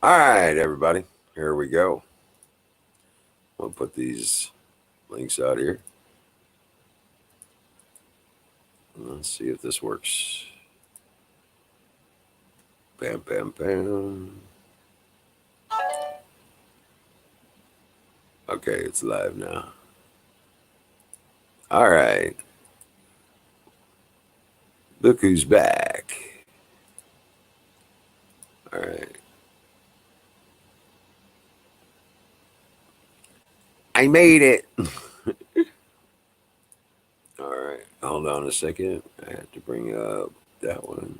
All right, everybody. Here we go. We'll put these links out here. Let's see if this works. Bam, bam, bam. Okay, it's live now. All right. Look who's back. All right. I made it. All right. Hold on a second. I have to bring up that one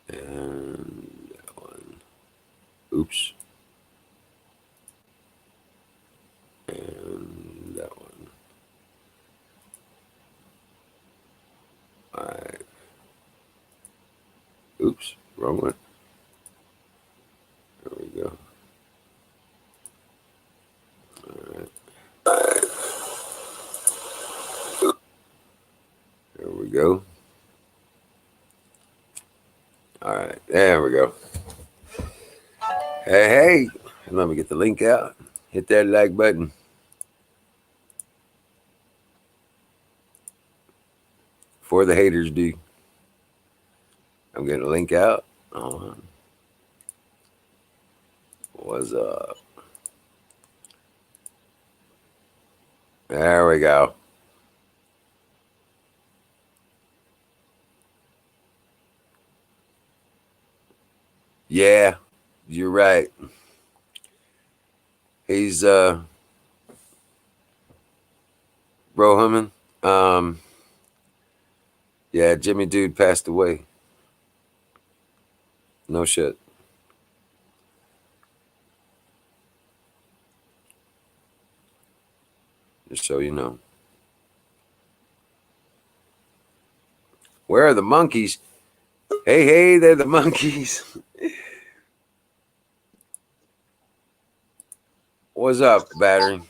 and that one. Oops. And that one. All right. Oops. Wrong one. There we go. All right. There we go. All right. There we go. Hey. Let me get the link out. Hit that like button. Before the haters do. I'm getting a link out. What's up? There we go. Yeah, you're right. He's Rohaman. Yeah, Jimmy Dude passed away. No shit. Just so you know. Where are the monkeys? Hey, they're the monkeys. What's up, battery?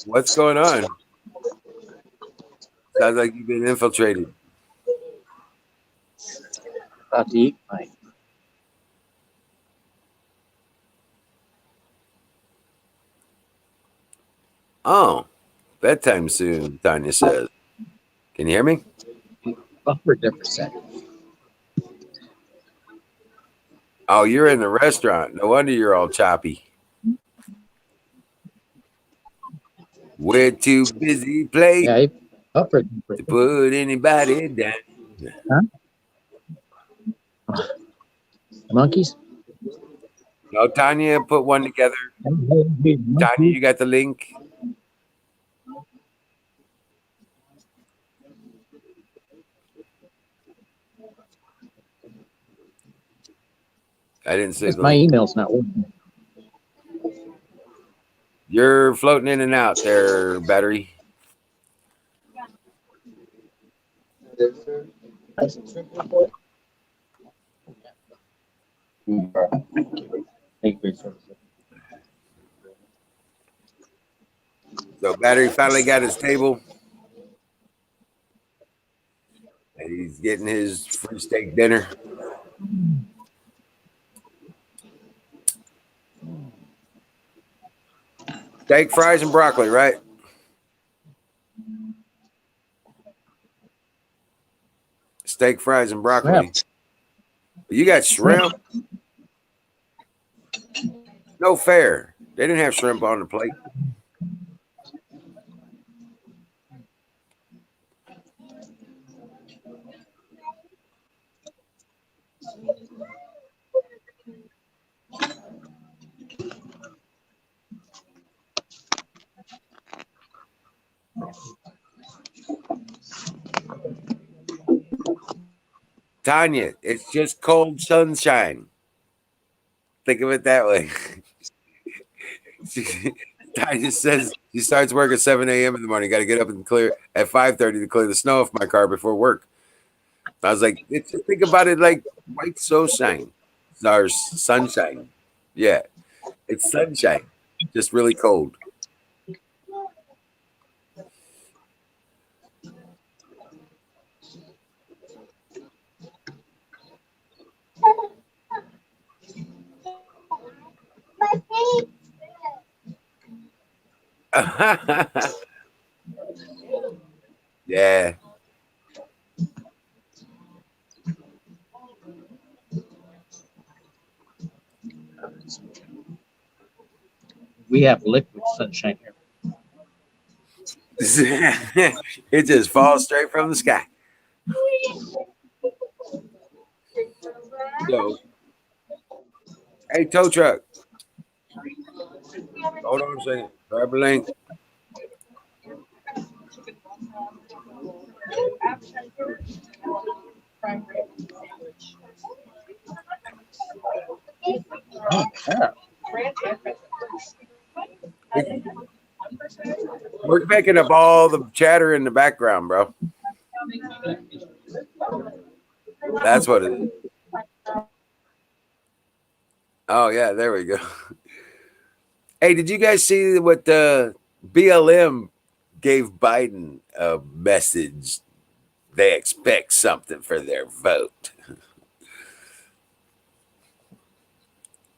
What's going on? Sounds like you've been infiltrated. About to eat my Oh, bedtime soon, Tanya says. Can you hear me? buffer deficit. Oh, you're in the restaurant. No wonder you're all choppy. We're too busy playing Yeah, buffer to put anybody down. monkeys. No, Tanya put one together. Tanya, you got the link? I didn't see the My link. email's not working. You're floating in and out there, battery. So battery finally got his table. And he's getting his free steak dinner. Steak, fries, and broccoli, right? Steak, fries, and broccoli. Shrimp. You got shrimp? No fair. They didn't have shrimp on the plate. Tanya, it's just cold sunshine. Think of it that way. Tanya says she starts work at 7 a.m. in the morning. Got to get up and clear at 5:30 to clear the snow off my car before work. I was like, think about it like white sunshine. Or sunshine. Yeah, it's sunshine. Just really cold. Yeah. We have liquid sunshine here. It just falls straight from the sky. So, hey, tow truck. Hold on a second. Grab a link. Oh, yeah. We're picking up all the chatter in the background, bro. That's what it is. Oh yeah, there we go. Hey, did you guys see what the BLM gave Biden a message? They expect something for their vote.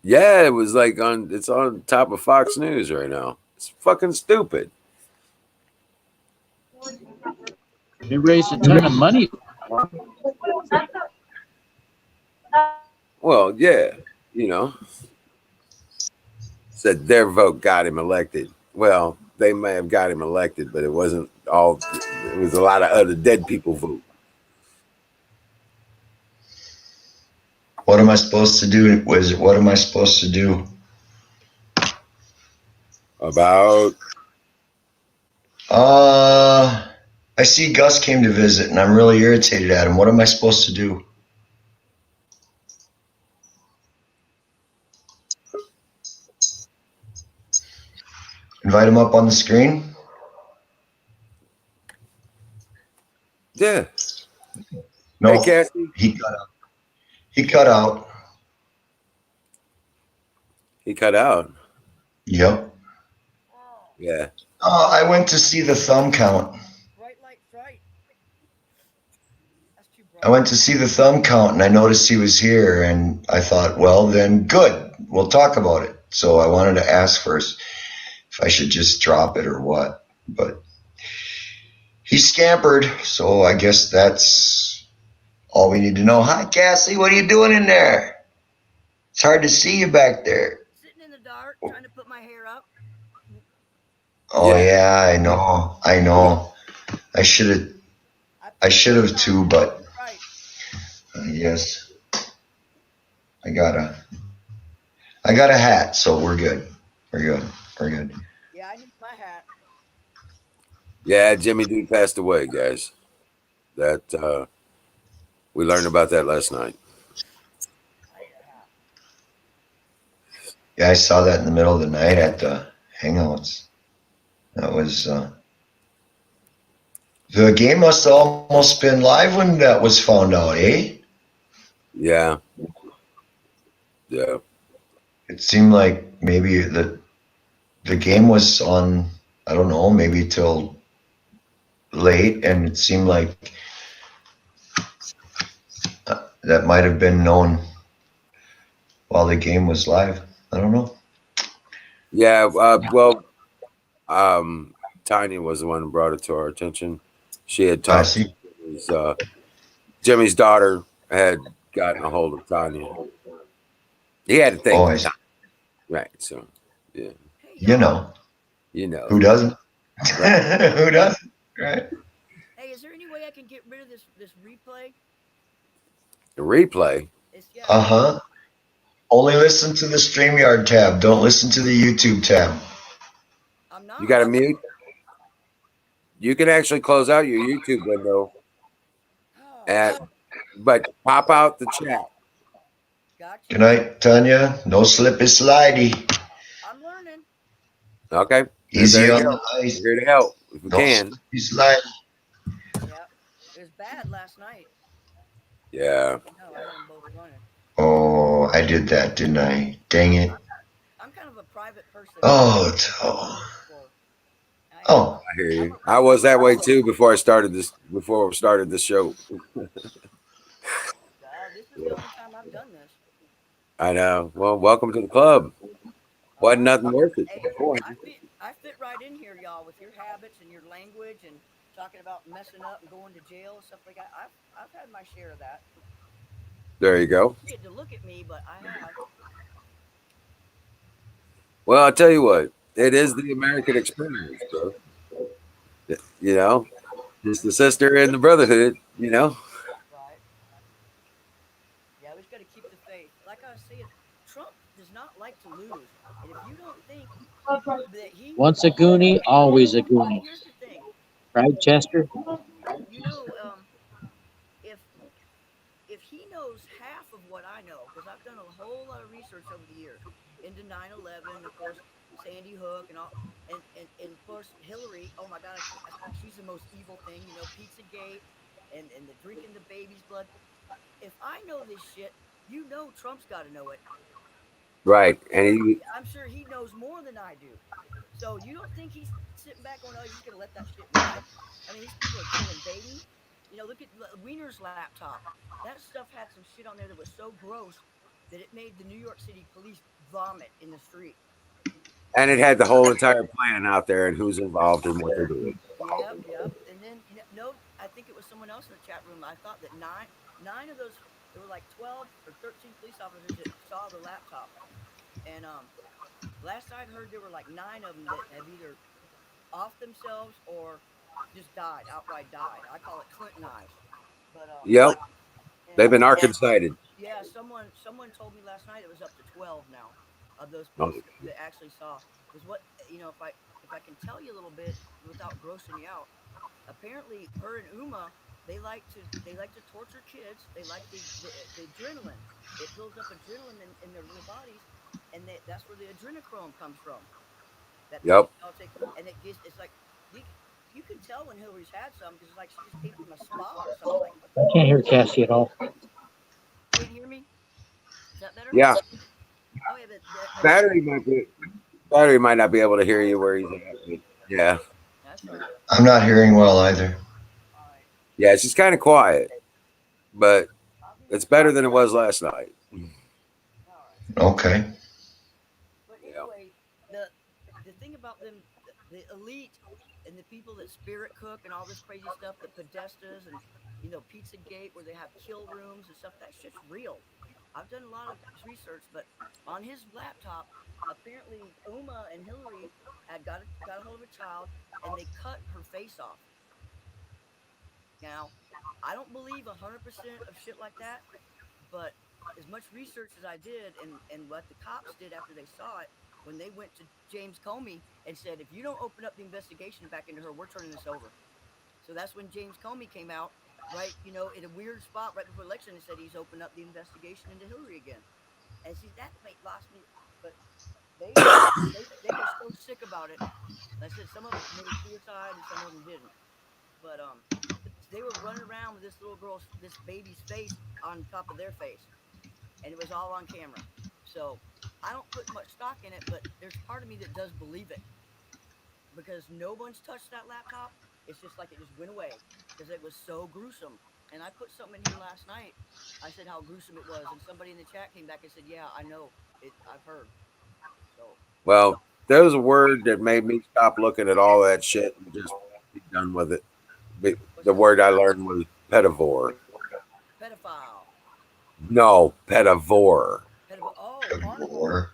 Yeah, it was like it's on top of Fox News right now. It's fucking stupid. They raised a ton of money. Well, yeah, you know, said their vote got him elected. Well, they may have got him elected, but it wasn't all. It was a lot of other dead people vote. What am I supposed to do? What am I supposed to do? About I see Gus came to visit and I'm really irritated at him. What am I supposed to do? Invite him up on the screen? yeah. No, Hey, Cassie. he cut out. He cut out. He cut out. Yep. Yeah. I went to see the thumb count. I went to see the thumb count and I noticed he was here and I thought, well, then good. We'll talk about it. So I wanted to ask first if I should just drop it or what. But he scampered, so I guess that's all we need to know. Hi, Cassie. What are you doing in there? It's hard to see you back there. Sitting in the dark, trying to put my hair up. Oh yeah, I know. I should have too, but yes. I got a hat, so we're good. We're good. Yeah, I need my hat. Yeah, Jimmy Dude passed away, guys. That we learned about that last night. Yeah, I saw that in the middle of the night at the Hangouts. That was the game must have almost been live when that was found out, eh? Yeah. Yeah. It seemed like maybe the game was on, I don't know, maybe till late, and it seemed like that might have been known while the game was live. I don't know. Yeah. Well, Tanya was the one who brought it to our attention. She had I talked see. to Jimmy's daughter had gotten a hold of Tanya. He had to think. Oh, I see. Right. So, yeah. You know. Who doesn't? Who doesn't? Right. Hey, is there any way I can get rid of this replay? The replay. Yeah. Uh-huh. Only listen to the StreamYard tab. Don't listen to the YouTube tab. I'm not. You got to mute. You can actually close out your YouTube window, but pop out the chat. Gotcha. Good night, Tanya. No slippy slidey. I'm learning. Okay. Easy There on you the go. eyes. We're here to help if we No can. slippy slidey. Yeah, it was bad last night. Yeah. No, I had them both running. Oh, I did that, didn't I? Dang it. I'm kind of a private person. Oh. I hear you. I was that way too before I started this. Before we started the show. This is the only time I've done this. I know. Well, welcome to the club. Wasn't nothing worth it. Hey, I fit right in here, y'all, with your habits and your language and talking about messing up and going to jail and stuff like that. I've had my share of that. There you go. You get to look at me, but I have. Well, I'll tell you what, it is the American experience, bro. You know, it's the sister and the brotherhood, you know. Right. Yeah, we just got to keep the faith. Like I was saying, Trump does not like to lose. And if you don't think that he, Once a goonie, always a but goonie. here's the thing, Right, Chester? you know, if he knows half of what I know, because I've done a whole lot of research over the years into 9/11, of course, Sandy Hook, and all, and of course Hillary. Oh my God, she's the most evil thing, you know, Pizzagate, and the drinking the baby's blood. If I know this shit, you know, Trump's got to know it. Right. And he, I'm sure he knows more than I do. So you don't think he's sitting back going, "Oh, he's just gonna let that shit ride"? I mean, these people are killing babies. You know, look at Wiener's laptop. That stuff had some shit on there that was so gross that it made the New York City police vomit in the street. and it had the whole entire plan out there and who's involved and what they're doing. Yep, yep. And then no, I think it was someone else in the chat room. I thought that nine of those, there were like 12 or 13 police officers that saw the laptop, and last I'd heard there were like nine of them that have either off themselves or just died outright. Died. I call it Clintonized. But Yep. and They've been Arkansas-sided. yeah, someone told me last night it was up to 12 now of those Oh, police that actually saw. Because what, you know, if I can tell you a little bit without grossing you out, apparently her and Uma, they like to torture kids. They like the adrenaline. It builds up adrenaline in their little bodies, and that's where the adrenochrome comes from. That thing Yep. that y'all take, and it's like you, you can tell when Hillary's had some because it's like she just came from a spa or something. I can't hear Cassie at all. Can't hear me? Is that better? Yeah. Oh yeah, but Battery might not be able to hear you where he's at. But yeah. that's all right. I'm not hearing well either. All right. Yeah, it's just kind of quiet, but it's better than it was last night. All right. Okay. But Yeah. anyway, the thing about them, the elite and the people that spirit cook and all this crazy stuff, the Podestas and Pizzagate where they have kill rooms and stuff, that shit's real. I've done a lot of research, but on his laptop, apparently Uma and Hillary had got a hold of a child and they cut her face off. Now, I don't believe 100% of shit like that, but as much research as I did and what the cops did after they saw it, when they went to James Comey and said, if you don't open up the investigation back into her, we're turning this over. So that's when James Comey came out, right, in a weird spot right before election and said he's opened up the investigation into Hillary again. And see, that lost me, but they were so sick about it. Like I said, some of them committed suicide and some of them didn't. But they were running around with this baby's face on top of their face, and it was all on camera. So I don't put much stock in it, but there's part of me that does believe it because no one's touched that laptop. It's just like it just went away because it was so gruesome. And I put something in here last night. I said how gruesome it was, and somebody in the chat came back and said, "Yeah, I know it. I've heard." So Well, there was a word that made me stop looking at all that shit and just be done with it. The word I learned was pedivore. pedophile. No, pedivore. Oh, Good carnivore. Lord.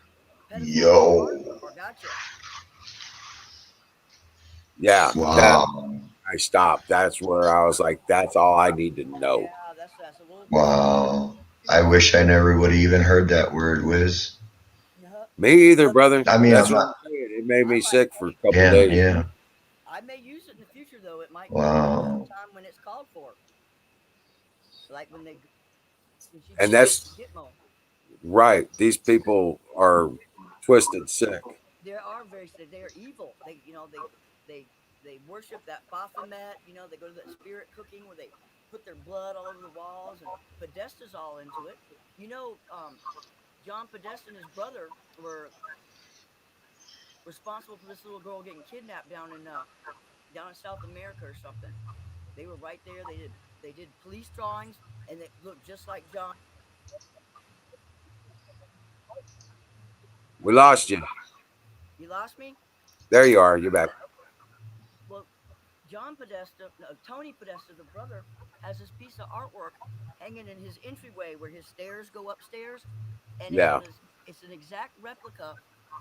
Pedophile. Yo. Carnivore. Gotcha. Yeah. Wow. I stopped. That's where I was like, that's all I need to know. Yeah, that's a little. Wow. I wish I never would have even heard that word, Wiz. Me either, brother. I mean, That's I'm what not. I'm saying. It made me sick for a couple Yeah, days. yeah. I may use it in the future, though. It might Wow. come time when it's called for, like when she And did that's Gitmo. right. These people are twisted sick. They are very sick. They are evil. They worship that Baphomet. They go to that spirit cooking where they put their blood all over the walls, and Podesta's all into it. John Podesta and his brother were responsible for this little girl getting kidnapped down in South America or something. They were right there. They did police drawings, and they looked just like John. We lost you. You lost me? There you are. You're back. Well, John Podesta, no, Tony Podesta, the brother, has this piece of artwork hanging in his entryway where his stairs go upstairs, and Yeah. it's an exact replica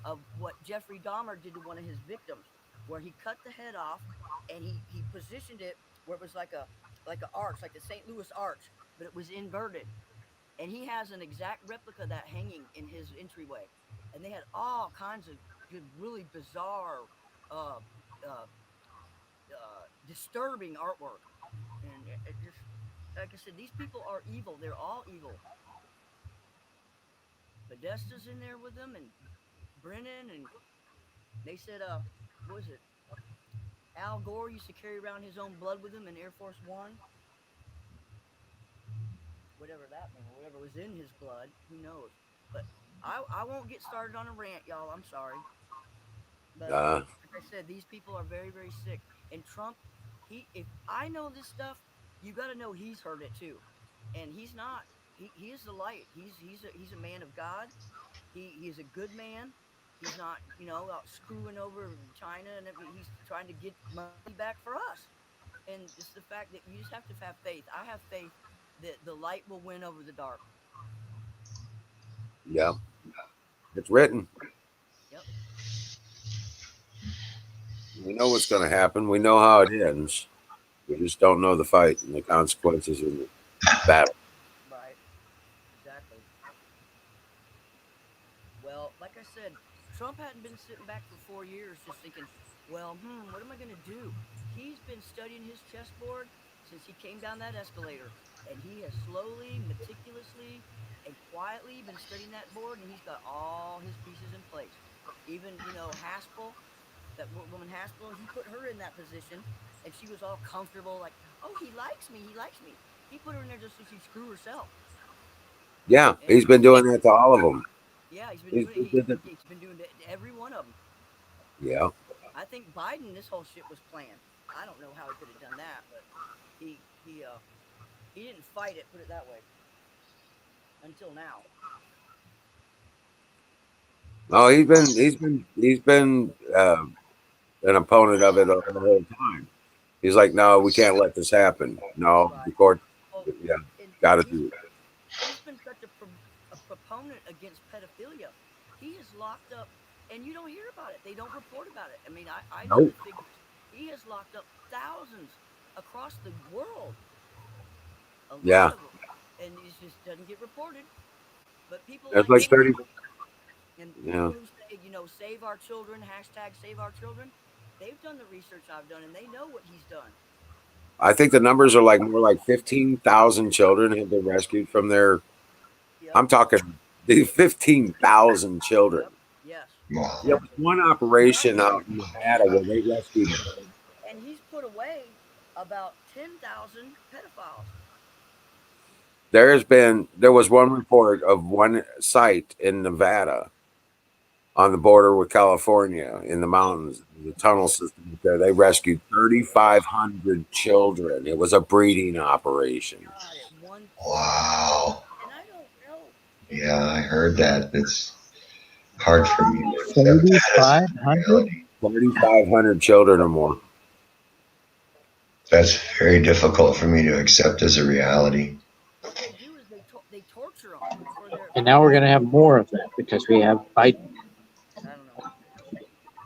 of what Jeffrey Dahmer did to one of his victims, where he cut the head off and he positioned it where it was like an arch, like the St. Louis Arch, but it was inverted. And he has an exact replica of that hanging in his entryway. And they had all kinds of good, really bizarre, uh, uh, disturbing artwork. And it just, like I said, these people are evil. They're all evil. Podesta's in there with them, and Brennan, and they said, what was it? Al Gore used to carry around his own blood with him in Air Force One, whatever that meant, whatever was in his blood. Who knows? But I won't get started on a rant, y'all. I'm sorry, but Uh, like I said, these people are very, very sick. And Trump, if I know this stuff, you got to know he's heard it too, and he's not. He is the light. He's a man of God. He is a good man. He's not, out screwing over China, and he's trying to get money back for us. And it's the fact that you just have to have faith. I have faith that the light will win over the dark. yeah. It's written. Yep. We know what's going to happen. We know how it ends. We just don't know the fight and the consequences of the battle. Right. Exactly. Well, like I said, Trump hadn't been sitting back for 4 years just thinking, well, what am I going to do? He's been studying his chessboard since he came down that escalator. And he has slowly, meticulously, and quietly been studying that board, and he's got all his pieces in place. Even, Haspel, that woman Haspel, he put her in that position, and she was all comfortable, like, oh, he likes me, he likes me. He put her in there just so she'd screw herself. Yeah, And he's been doing that to all of them. yeah, he's been He's, doing he it. did it. He's been doing it to every one of them. Yeah. I think Biden, this whole shit was planned. I don't know how he could have done that, but he didn't fight it. Put it that way. Until now. Oh, he's been an opponent of it the whole time. He's like, no, we can't let this happen. No, Right. the court, Well, yeah, and got to do it. he's been such a proponent against pedophilia. He is locked up, and you don't hear about it. They don't report about it. I mean, I know the Nope. figures. He has locked up thousands across the world. A lot Yeah, of them, and it just doesn't get reported. But people that's like like him 30. and Yeah, people who say, save our children, hashtag save our children, they've done the research I've done, and they know what he's done. I think the numbers are like more like 15,000 children have been rescued from their. Yep. I'm talking the 15,000 children. Yep. Yes. Wow. There was one operation out in Nevada where they rescued. And he's put away about 10,000 pedophiles. There was one report of one site in Nevada on the border with California in the mountains, the tunnel system there. They rescued 3,500 children. It was a breeding operation. God, at one point. Wow. And I don't know. Yeah, I heard that. It's hard for me to accept that as 3,500? reality. 3,500 children or more. That's very difficult for me to accept as a reality. What they do is they torture them for their. And now we're going to have more of that because we have Biden, I don't know.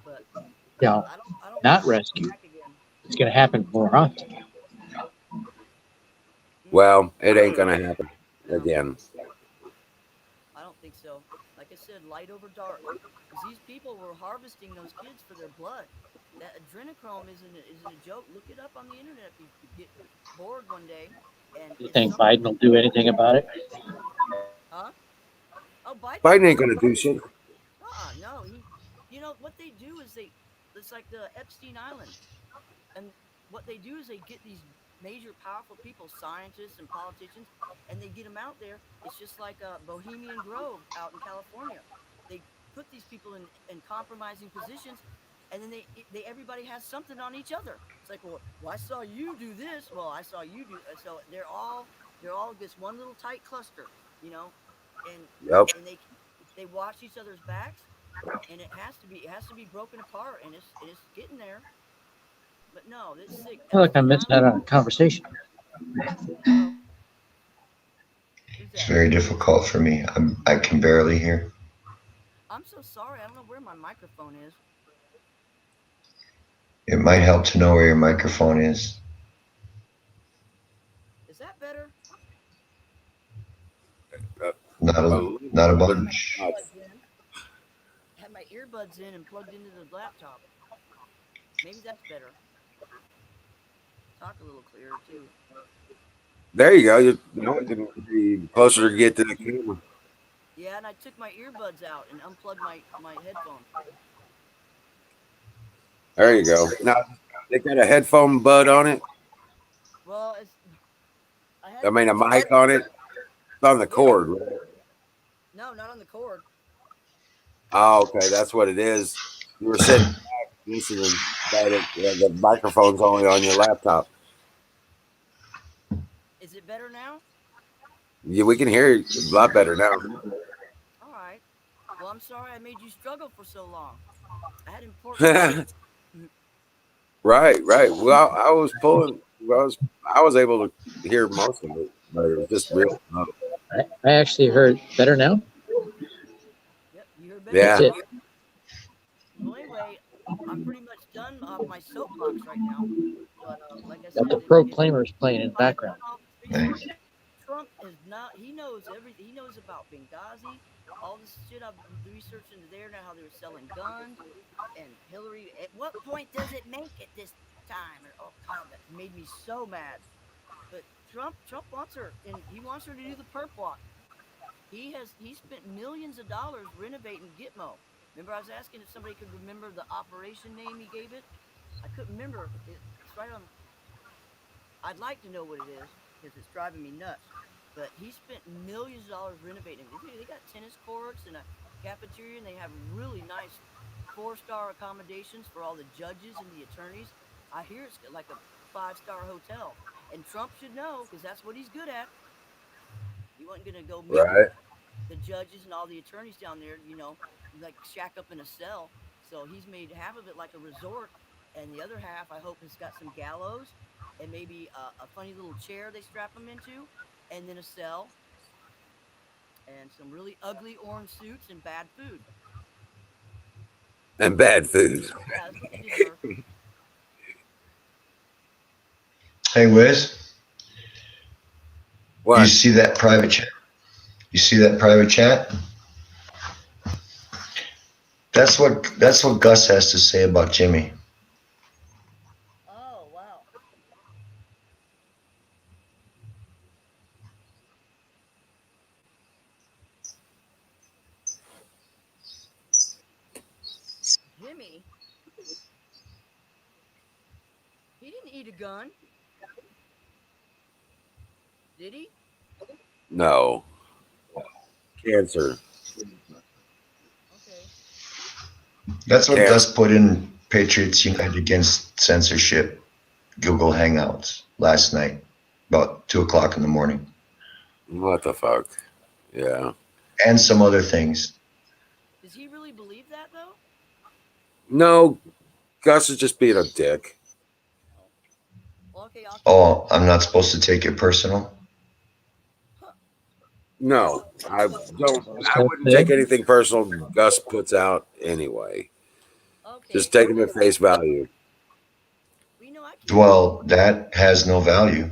But you know, I don't not know. rescued. Back again. It's going to happen more often. Well, it ain't going to happen again. I don't think so. Like I said, light over dark. Because these people were harvesting those kids for their blood. That adrenochrome isn't a joke. Look it up on the internet if you get bored one day. And You it's think something- Biden will do anything about it? Huh? Oh, Biden ain't going to do shit. No. What they do is it's like the Epstein Island. And what they do is they get these major powerful people, scientists and politicians, and they get them out there. It's just like a Bohemian Grove out in California. They put these people in compromising positions, and then they everybody has something on each other. It's like, well, I saw you do this. Well, I saw you do. So they're all this one little tight cluster, and Yep. and they watch each other's backs, and it has to be broken apart, and it's getting there. But no, it's sick. I feel like I missed out on a conversation. Uh-oh. Who's It's that? very difficult for me. I can barely hear. I'm so sorry. I don't know where my microphone is. It might help to know where your microphone is. Is that better? Not A a little not a bit. bunch. Earbuds in. Had my earbuds in and plugged into the laptop. Maybe that's better. Talk a little clearer too. There you go. You know, it can be closer to get to the camera. Yeah, and I took my earbuds out and unplugged my headphones. There you go. Now they got a headphone bud on it. Well, I had I mean, a mic on it. It's on the cord. Right? No, not on the cord. Oh, okay. That's what it is. You were sitting back listening, but the microphone's only on your laptop. Is it better now? Yeah, we can hear you a lot better now. All right. Well, I'm sorry I made you struggle for so long. I had important. Right. Well, I was pulling. I was able to hear most of it, but it was just real. I actually heard better now. Yep, you heard better. Yeah. That's it. Well, anyway, I'm pretty much done off my soapbox right now. But like I Got said, the proclaimers playing in the background. Nice. Trump is not. He knows everything. He knows about Benghazi, all this shit I've been researching there now. How they were selling guns, and Hillary. At what point does it make it this time? Or, oh God, that made me so mad. But Trump wants her, and he wants her to do the perp walk. He spent millions of dollars renovating Gitmo. Remember, I was asking if somebody could remember the operation name he gave it. I couldn't remember. It's right on. I'd like to know what it is because it's driving me nuts. But he spent millions of dollars renovating. They got tennis courts and a cafeteria, and they have really nice four-star accommodations for all the judges and the attorneys. I hear it's like a five-star hotel, and Trump should know because that's what he's good at. He wasn't gonna go meet with Right. the judges and all the attorneys down there, like shack up in a cell. So he's made half of it like a resort, and the other half, I hope, has got some gallows and maybe a funny little chair they strap him into, and then a cell and some really ugly orange suits and bad food. And bad food. Yeah, that's what they deserve. Hey, Wiz, you What? see that private chat? You see that private chat? That's what Gus has to say about Jimmy. Oh wow. Jimmy, he didn't eat a gun, did he? No. Cancer. Okay. That's what Yeah. Gus put in Patriots United Against Censorship Google Hangouts last night, about 2 o'clock in the morning, What the fuck? Yeah. and some other things. Does he really believe that though? No, Gus is just being a dick. Well, okay, I'll. Oh, I'm not supposed to take it personal. No, I don't. I wouldn't take anything personal Gus puts out anyway. Okay. Just take him at face value. We know I can't. Well, that has no value.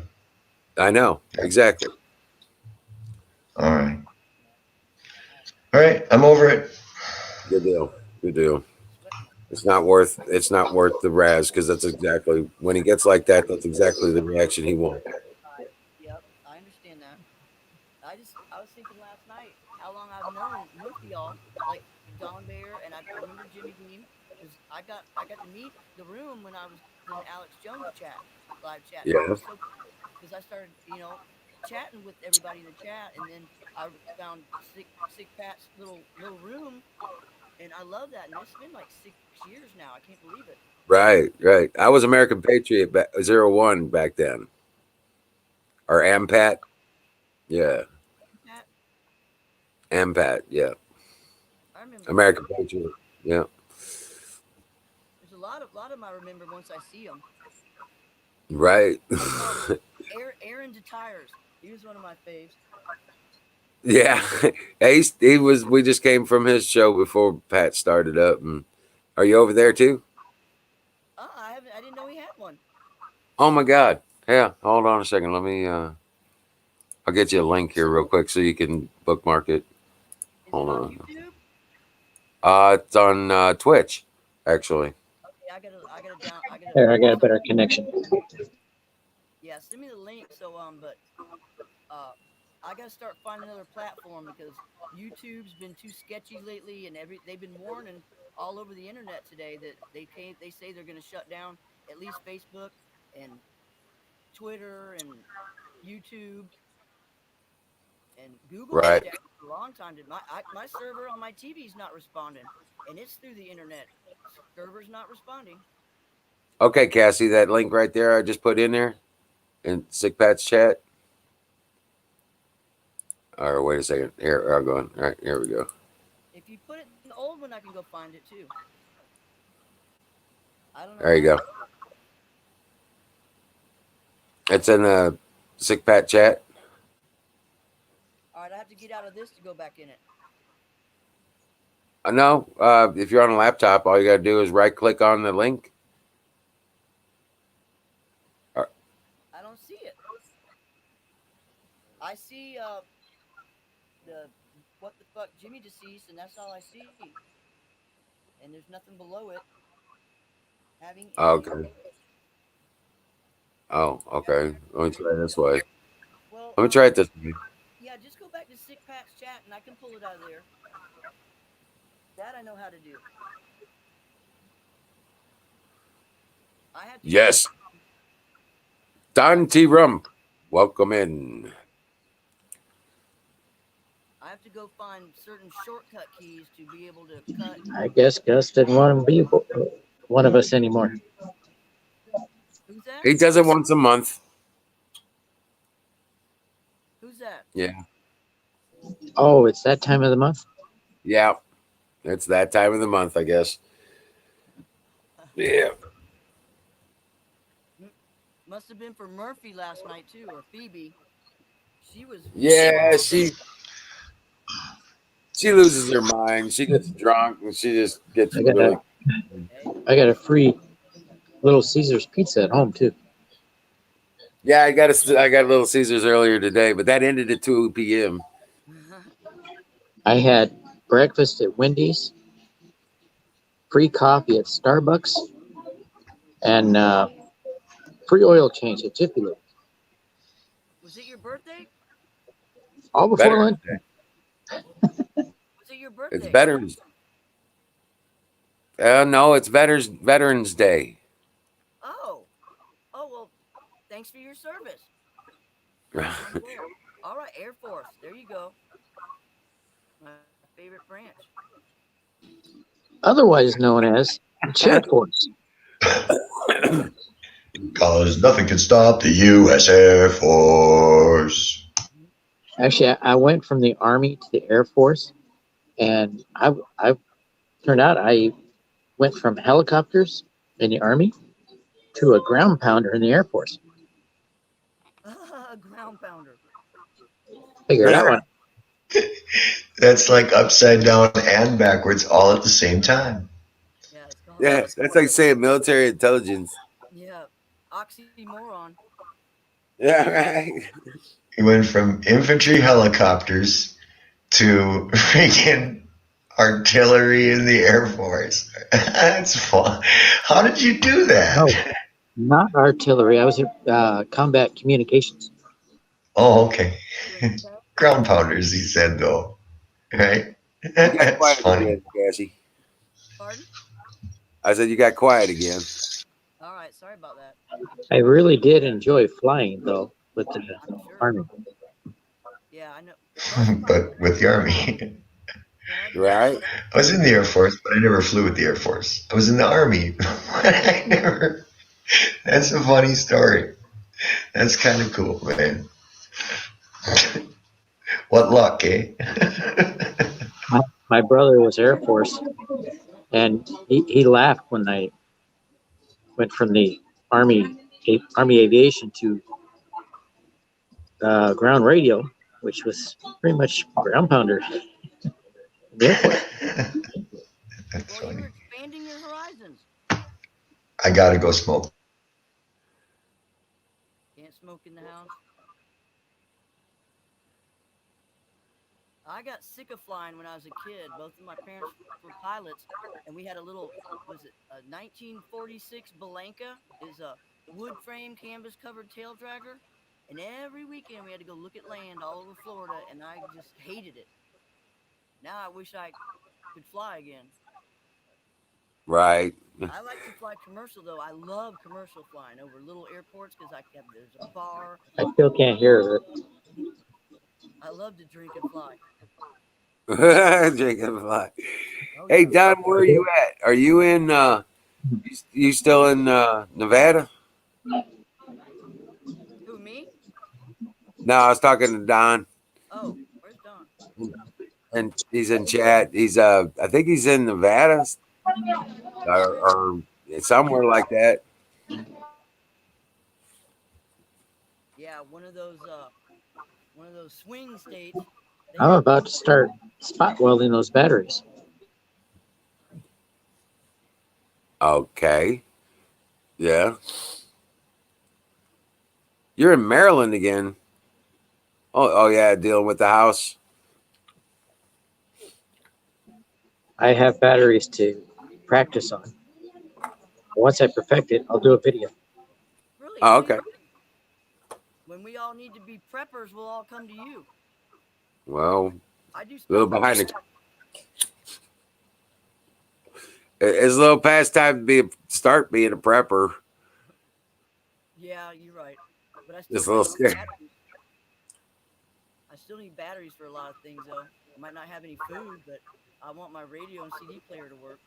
I know exactly. All right. All right, I'm over it. Good deal. Good deal. It's not worth the razz because that's exactly when he gets like that. That's exactly the reaction he wants. Yep, I understand that. I was thinking last night how long I've known most of y'all, like Don Bear, and I remember Jimmy Beam, because I got to meet the room when I was in Alex Jones live chat. Yeah. So because I started, chatting with everybody in the chat, and then I found Sick Pat's little room, and I love that. And it's been like 6 years now. I can't believe it. Right. I was American Patriot 01 back then, or AMPAT. Yeah. Pat, AMPAT. Yeah. I I remember. American Patriot. Yeah. There's a lot of them I remember once I see them. Right. Aaron DeTires. He was one of my faves. Yeah. He was. We just came from his show before Pat started up. And are you over there too? I haven't. I didn't know he had one. Oh my God. Yeah. Hold on a second. Let me. I'll get you a link here real quick so you can bookmark it. Is Hold it on on. YouTube? It's on Twitch, actually. Okay, I gotta. There, I got a better connection. Yeah, send me the link. So but I gotta start finding another platform because YouTube's been too sketchy lately, and they've been warning all over the internet today that they say they're gonna shut down at least Facebook and Twitter and YouTube and Google. Right. Shut down for a long time. My server on my TV's not responding, and it's through the internet. Server's not responding. Okay, Cassie, that link right there I just put in there in Sick Pat's chat. All right, wait a second. Here, I'll go in. All right, here we go. If you put it in the old one, I can go find it too. I don't know. There you go. It's in the Sick Pat chat. All right, I have to get out of this to go back in it. No, if you're on a laptop, all you got to do is right click on the link. I don't see it. I see the what the fuck Jimmy deceased, and that's all I see. And there's nothing below it. Having Okay. Oh, okay. Let me try it this way. Well, Let me try it this way. yeah, just go back to Sick Pat's chat, and I can pull it out of there. That I know how to do. I have to Yes. Don T. Rump, welcome in. I have to go find certain shortcut keys to be able to cut. I guess Gus didn't want to be one of us anymore. Who's that? He does it once a month. Who's that? Yeah. Oh, it's that time of the month? Yeah. It's that time of the month, I guess. Yeah. Must have been for Murphy last night too, or Phoebe. She was. Yeah, she loses her mind. She gets drunk and she just gets I got really. a free Little Caesars pizza at home too. Yeah, I got a Little Caesars earlier today, but that ended at 2 p.m. I had breakfast at Wendy's, free coffee at Starbucks, and free oil change at Jiffy Lube. Was it your birthday? All before lunch. Was it your birthday? It's Veterans. No, it's Veterans Day. Oh, well, thanks for your service. All right, Air Force. There you go. My favorite branch. Otherwise known as Chair Force. Because nothing can stop the U.S. Air Force. Actually, I went from the Army to the Air Force, and I turned out I went from helicopters in the Army to a ground pounder in the Air Force. Ground pounder. Figure that one. That's like upside down and backwards all at the same time. Yeah, it's called. Yeah, that's like saying military intelligence. Yeah, oxymoron. Yeah, right. He went from infantry helicopters to freaking artillery in the Air Force. That's fun. How did you do that? No, not artillery. I was at combat communications. Oh, okay. Ground pounders, he said, though. Right? You got That's quiet funny. again, Cassie. Pardon? I said you got quiet again. All right, sorry about that. I really did enjoy flying, though, with the Army. Yeah, I know. But with the Army. Right? I was in the Air Force, but I never flew with the Air Force. I was in the Army, but I never. That's a funny story. That's kind of cool, man. What luck, eh? my brother was Air Force, and he laughed when I went from the Army aviation to ground radio, which was pretty much ground pounder in the airport. That's Well, you funny. were expanding your horizons. I gotta go smoke. Can't smoke in the house. I got sick of flying when I was a kid. Both of my parents were pilots, and we had a little, was it a 1946 Belenka? Is a wood frame canvas covered tail dragger. And every weekend we had to go look at land all over Florida, and I just hated it. Now I wish I could fly again. Right. I like to fly commercial though. I love commercial flying over little airports because there's a bar. I still can't hear it. I love to drink and fly. Jacob, like, Oh hey yeah. Don, where are you at? Are you in? You still in Nevada? Who, me? No, I was talking to Don, Oh, where's Don? and he's in chat. He's I think he's in Nevada or somewhere like that. Yeah, one of those swing states. I'm about to start spot welding those batteries. Okay. Yeah. You're in Maryland again. Oh yeah, dealing with the house. I have batteries to practice on. Once I perfect it, I'll do a video. Really? Oh, okay. When we all need to be preppers, we'll all come to you. Well, I do a little stuff. behind the. It's a little past time to start being a prepper. Yeah, you're right. But I Just a still little scared. I still need batteries for a lot of things though. I might not have any food, but I want my radio and CD player to work.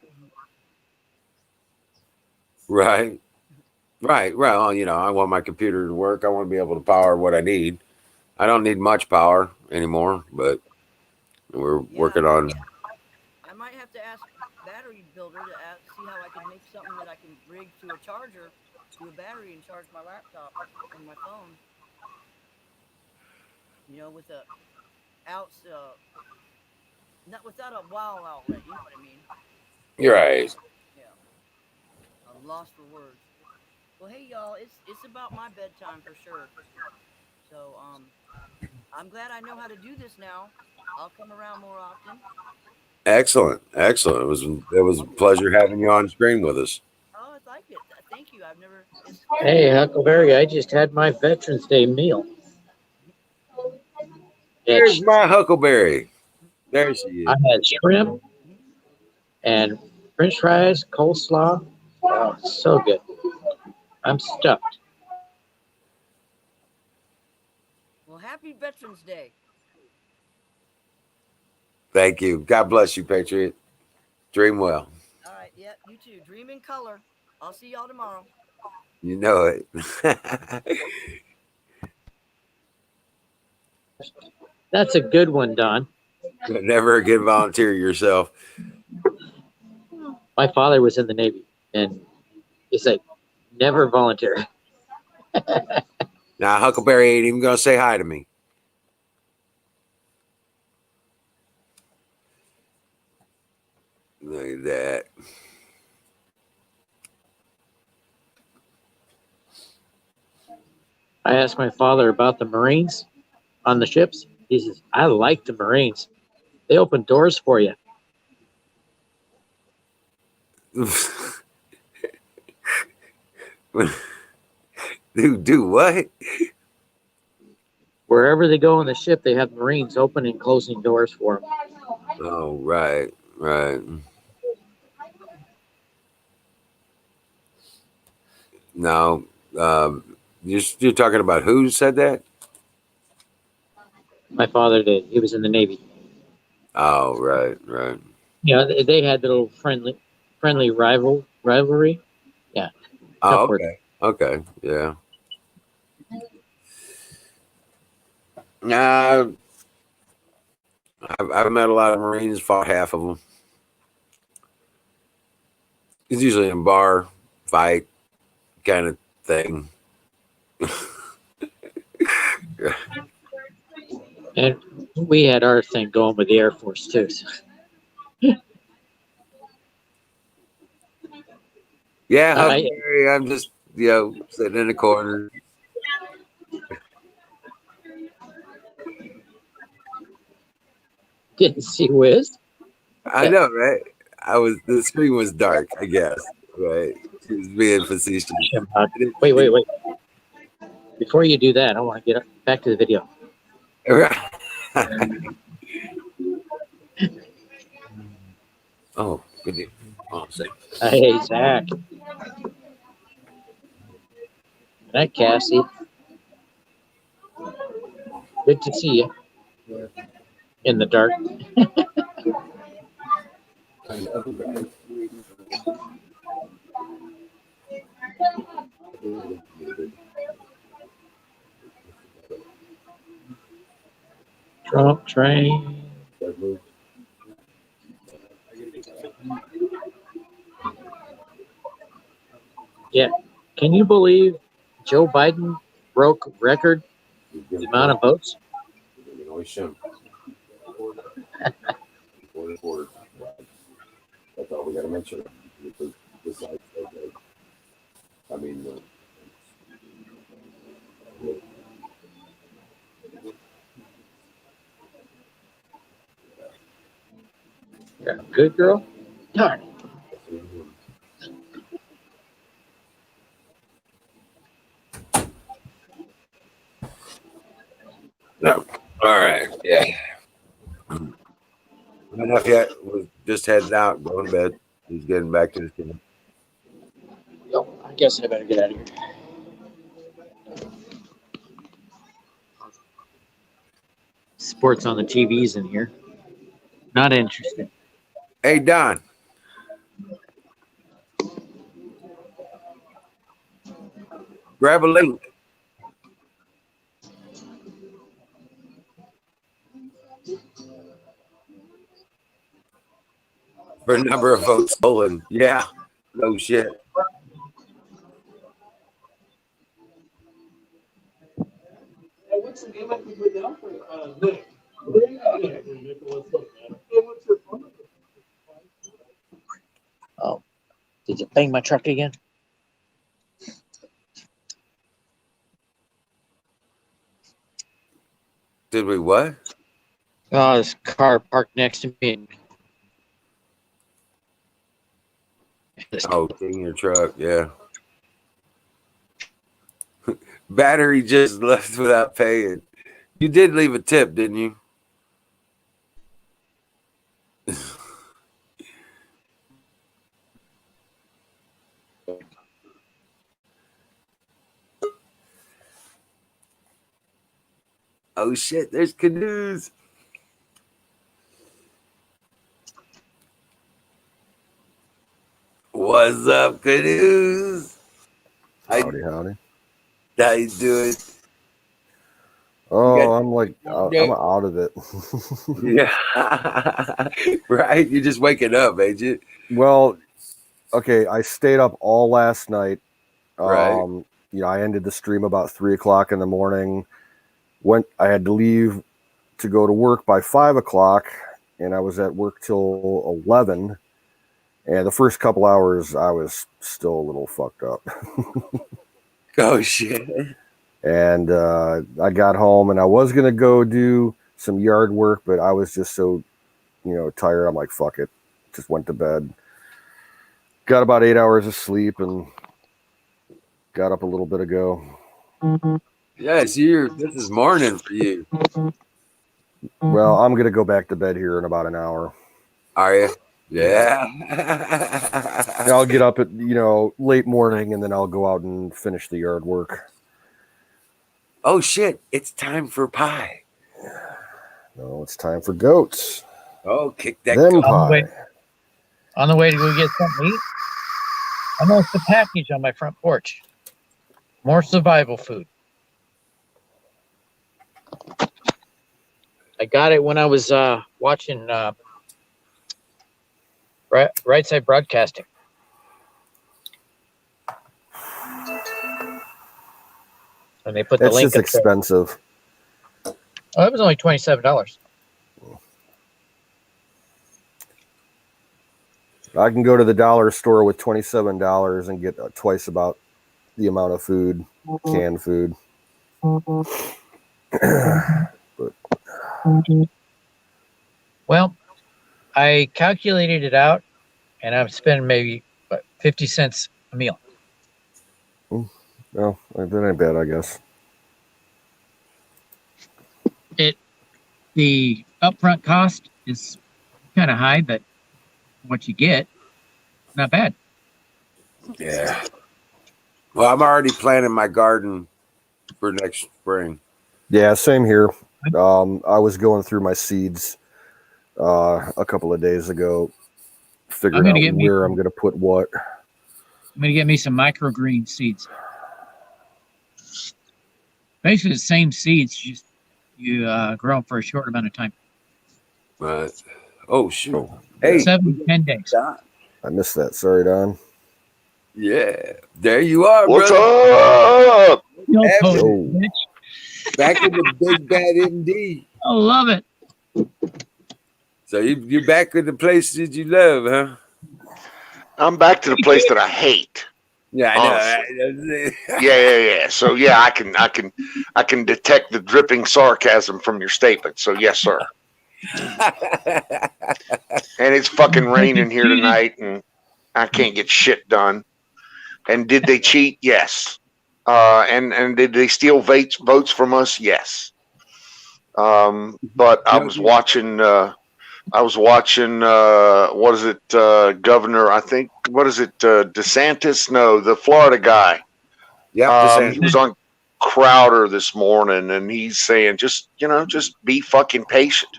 Right. Well, I want my computer to work. I want to be able to power what I need. I don't need much power anymore, but we're working on. I might have to ask battery builder to see how I can make something that I can rig to a charger, to a battery, and charge my laptop and my phone. With a not without a wow outlet. You know what I mean? You're right. Yeah. I'm lost for words. Well, hey y'all, it's about my bedtime for sure. So I'm glad I know how to do this now. I'll come around more often. Excellent. It was a pleasure having you on screen with us. Oh, I like it. Thank you. I've never. Hey, Huckleberry, I just had my Veterans Day meal. There's my Huckleberry. There she is. I had shrimp and French fries, coleslaw. Oh, so good. I'm stuffed. Well, happy Veterans Day. Thank you. God bless you, Patriot. Dream well. All right. Yeah, you too. Dream in color. I'll see y'all tomorrow. You know it. That's a good one, Don. Never again volunteer yourself. My father was in the Navy, and he said, never volunteer. Now, Huckleberry ain't even going to say hi to me. Look at that. I asked my father about the Marines on the ships. He says, I like the Marines. They open doors for you. Do what? Wherever they go on the ship, they have Marines opening and closing doors for them. Oh, right. No, you're talking about who said that? My father did. He was in the Navy. Oh, right. They had the little friendly rivalry. Yeah. Oh, okay. Yeah. I've met a lot of Marines, fought half of them. It's usually in bar, fight, kind of thing. And we had our thing going with the Air Force too. So. Yeah, Huckleberry, I'm just, sitting in the corner. Didn't see Wiz. I know, right? The screen was dark, I guess, right? She was being facetious. Wait. Before you do that, I want to get back to the video. Oh, good deal. Oh, say. Hey, Zach. Hi, Cassie. Good to see you. In the dark. Trump train. Yeah. Can you believe Joe Biden broke record the amount of votes? That's all we got to mention. I mean, Yeah, good girl. Darn it. no. All right. Yeah. Enough yet. We're just heading out, going to bed. He's getting back to his kid. Oh, I guess I better get out of here. Sports on the TVs in here. Not interested. Hey, Don. Grab a link. For a number of votes stolen. Yeah. No shit. What's the name I can put down for Nick? Oh, did you bang my truck again? Did we what? Oh, this car parked next to me. Oh, in your truck, yeah. Battery just left without paying. You did leave a tip, didn't you? Oh shit, there's canoes. What's up, canoes? Howdy, howdy. How you doing? Oh, I'm out of it. Yeah. Right? You're just waking up, ain't you? Well, okay, I stayed up all last night. Right. I ended the stream about 3:00 in the morning. I had to leave to go to work by 5:00, and I was at work till 11. And the first couple hours, I was still a little fucked up. Oh shit. And I got home, and I was gonna go do some yard work, but I was just so, tired. I'm like, fuck it. Just went to bed. Got about 8 hours of sleep, and got up a little bit ago. Yes, this is morning for you. Well, I'm gonna go back to bed here in about an hour. Are you? Yeah. And I'll get up at late morning, and then I'll go out and finish the yard work. Oh shit! It's time for pie. No, it's time for goats. Oh, kick that Then goat. pie. On the way to go get something to eat, I noticed a package on my front porch. More survival food. I I got it when I was watching Right Side Broadcasting. And they put the It's link just up expensive. there. Oh, it was only $27. I can go to the dollar store with $27 and get twice about the amount of food, canned food. Well, I calculated it out, and I'm spending maybe 50 cents a meal. No, that ain't bad, I guess. The upfront cost is kind of high, but what you get, not bad. Yeah. Well, I'm already planting my garden for next spring. Yeah, same here. I was going through my seeds a couple of days ago, figuring out where I'm going to put what. I'm going to get me some microgreen seeds. Basically the same seeds, just you grow them for a short amount of time. Right. Oh, shoot. Hey. 7 to 10 days. Don. I missed that. Sorry, Don. Yeah. There you are, What's brother. up? No Hey, post, bitch. Back in the big bad MD. I love it. So you're back in the places you love, huh? I'm back to the place that I hate. Yeah, I know. Yeah. So yeah, I can detect the dripping sarcasm from your statement. So yes, sir. And it's fucking raining here tonight, and I can't get shit done. And did they cheat? Yes. And did they steal votes from us? Yes. But I was watching. What is it? Governor? I think. What is it? DeSantis? No, the Florida guy. Yeah. He was on Crowder this morning, and he's saying, just be fucking patient.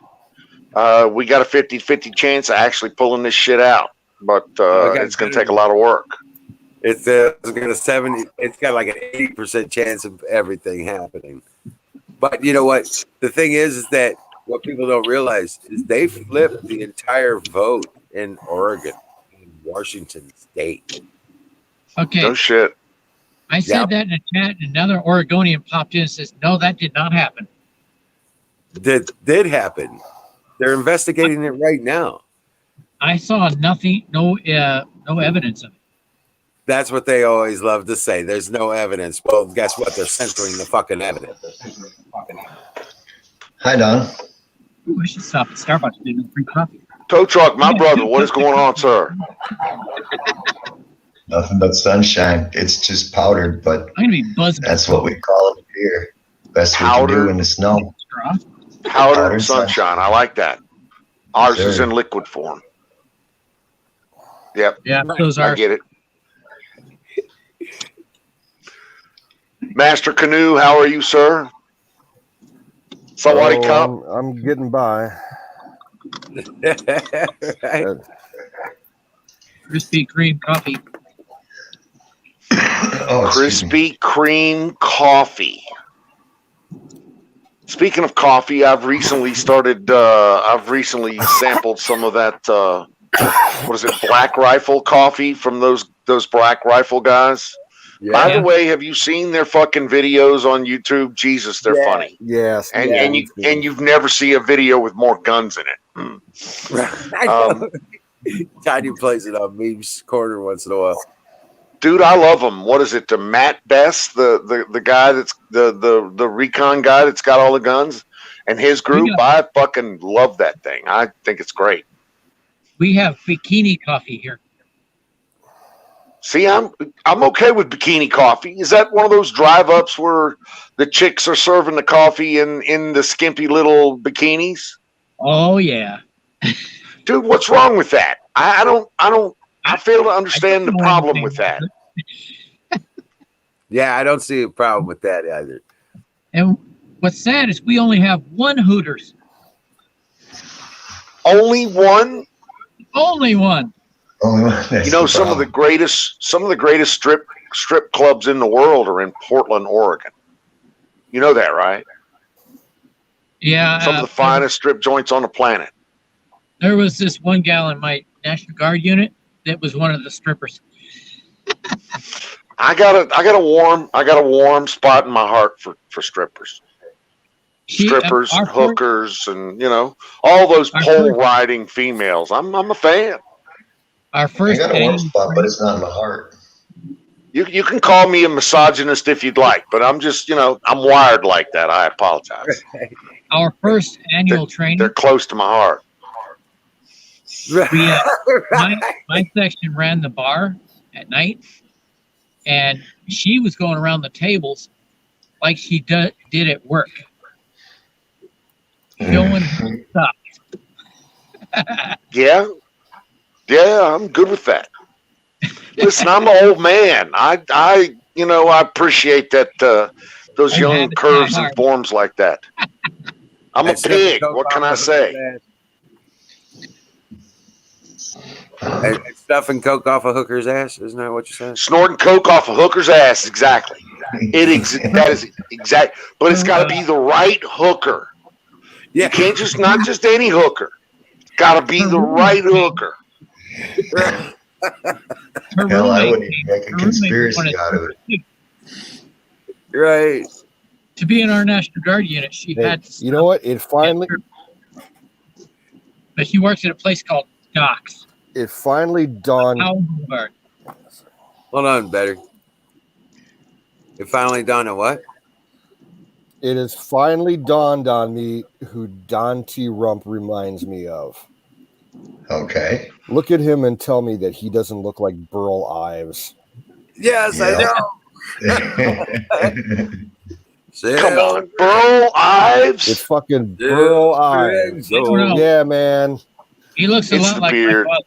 We got a 50-50 chance of actually pulling this shit out, but it's going to take a lot of work. It's got like an 80% chance of everything happening. But you know what? The thing is that what people don't realize is they flipped the entire vote in Oregon, in Washington State. Okay. No shit. I said that in the chat, and another Oregonian popped in and says, no, that did not happen. That did happen. They're investigating it right now. I saw nothing, no evidence of it. That's what they always love to say. There's no evidence. Well, guess what? They're censoring the fucking evidence. Hi, Don. Ooh, I should stop at Starbucks to get free coffee. Tow truck, my brother. What is going on, sir? Nothing but sunshine. It's just powdered, but I'm gonna be buzzing. that's what we call it here. Best we can do in the snow. Powdered sunshine. I like that. Ours is Sure. in liquid form. Yep. Yeah, those I are. get it. Master Canoe, how are you, sir? Somebody come. I'm getting by. Right? Krispy Kreme coffee. Oh, excuse me. Krispy Kreme coffee. Speaking of coffee, I've recently sampled some of that. What is it? Black Rifle coffee from those Black Rifle guys. Yeah. By the way, have you seen their fucking videos on YouTube? Jesus, they're funny. Yes. And you've never seen a video with more guns in it. I know. Tiny plays it on Memes Corner once in a while. Dude, I love him. What is it? The Matt Best, the guy that's the recon guy that's got all the guns, and his group. I fucking love that thing. I think it's great. We have bikini coffee here. See, I'm okay with bikini coffee. Is that one of those drive-ups where the chicks are serving the coffee in the skimpy little bikinis? Oh yeah. Dude, what's wrong with that? I fail to understand the problem with that. Yeah, I don't see a problem with that either. And what's sad is we only have one Hooters. Only one? Only one. That's You know, the some of the problem. greatest strip clubs in the world are in Portland, Oregon. You know that, right? Yeah. Some of the finest strip joints on the planet. There was this one gal in my National Guard unit that was one of the strippers. I got a warm spot in my heart for strippers. Strippers, our hookers, and all those our pole first- riding females. I'm a fan. Our I first got a warm annual spot, but it's not in my heart. You can call me a misogynist if you'd like, but I'm just I'm wired like that. I apologize. our first annual training. They're close to my heart. We, my section ran the bar at night, and she was going around the tables like she did at work, showing her stuff. Yeah, I'm good with that. Listen, I'm an old man. I appreciate that those I young had to curves try and hard. forms like that. I'm a And stuffing pig. coke What can off I the say? hooker's ass. And stuffing coke off a hooker's ass, isn't that what you said? Snorting coke off a hooker's ass, exactly. That is exact, but it's got to be the right hooker. You can't not just any hooker. It's got to be the right hooker. Her Hell, I roommate wouldn't even make a her roommate conspiracy wanted out of it. Right. to be in our National Guard unit. She Hey, had to you know what? It finally but she works at a place called Docks. dawned. Howard Guard. Hold on, better. It finally dawned on what? It has finally dawned on me who Don T. Rump reminds me of. Okay. Look at him and tell me that he doesn't look like Burl Ives. Yes, I Yeah. know. Come on, Burl Ives. It's fucking Burl Ives. I don't know. Yeah, man. He looks a It's lot the like beard. my father.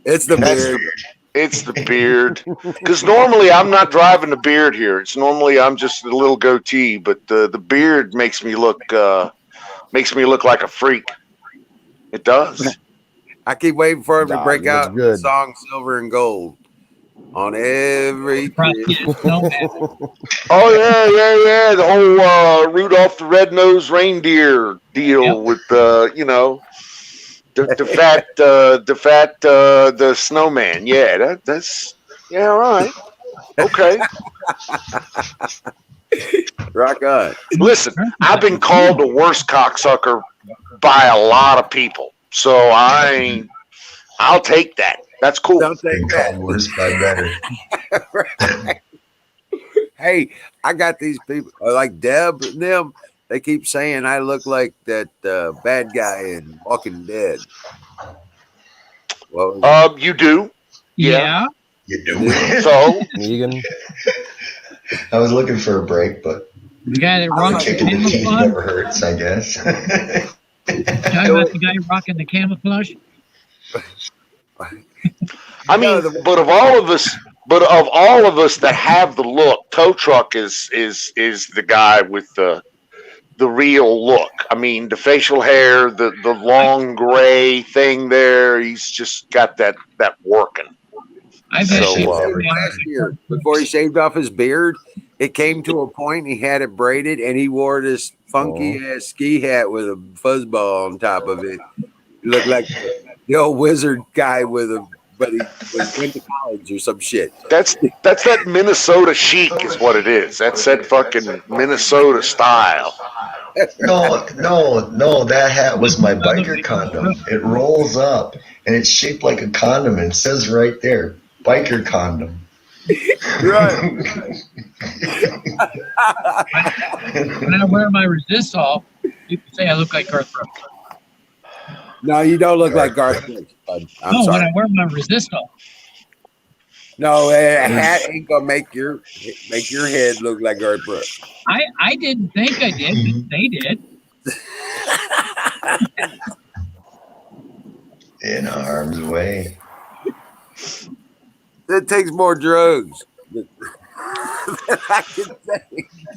It's the That's beard. weird. It's the beard. Because normally I'm not driving the beard here. It's normally I'm just a little goatee, but the beard makes me look like a freak. It does. I keep waiting for him to Nah, break he looks out good. the song "Silver and Gold" on every. Probably is snowman. Oh yeah. The whole Rudolph the Red-Nosed Reindeer deal Yep. with the snowman. Yeah, that's all right. Okay. Rock on. Listen, I've been called the worst cocksucker by a lot of people, so I'll take that. That's cool. Don't take Been that. called worse by better. Hey, I got these people like Deb and them. They keep saying I look like that bad guy in Walking Dead. Well, You do. Yeah. You do. So Negan. I was looking for a break, but The guy that the rocks the kick in the teeth camouflage. never hurts, I guess. The guy rocking the camouflage. I mean, but of all of us that have the look, Tow Truck is the guy with the real look. I mean, the facial hair, the long gray thing there. He's just got that working. I've So, actually last year, before he shaved off his beard, it came to a point he had it braided and he wore this funky ass ski hat with a fuzzball on top of it. He looked like the old wizard guy but he went to college or some shit. That's that Minnesota chic is what it is. That's that fucking Minnesota style. No, that hat was my biker condom. It rolls up and it's shaped like a condom and it says right there, biker condom. Right. when I wear my Resistol, people say I look like Garth Brooks. No, you don't look like Garth Brooks, bud. I'm No, when sorry. I wear my Resistol. No, a hat ain't gonna make your head look like Garth Brooks. I didn't think I did, but they did. In harm's way. It takes more drugs than I can say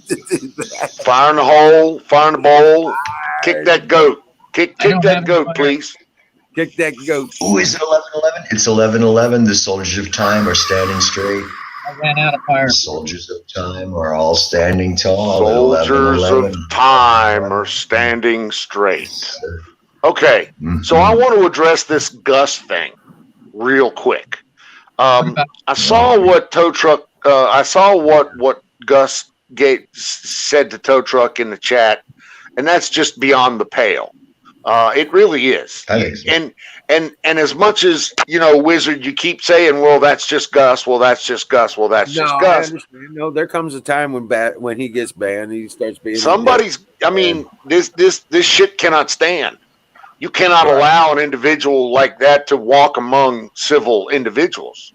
to do that. Fire in the hole, fire in the bowl. Kick that goat. Kick I don't that have goat, fire. please. Kick that goat. Ooh, is it 11:11? It's 11:11. The soldiers of time are standing straight. I ran out of fire. Soldiers of Time are all standing tall. at 11, Soldiers 11. of time are standing straight. Okay, so I want to address this Gus thing real quick. I saw what Tow Truck. I saw what Gus Gates said to Tow Truck in the chat, and that's just beyond the pale. It really is. I think so. And as much as Wizard, you keep saying, "Well, that's just Gus. Well, that's just Gus. Well, that's just I Gus." understand. No, there comes a time when he gets banned, he starts being Somebody's. I mean, this shit cannot stand. You cannot allow an individual like that to walk among civil individuals.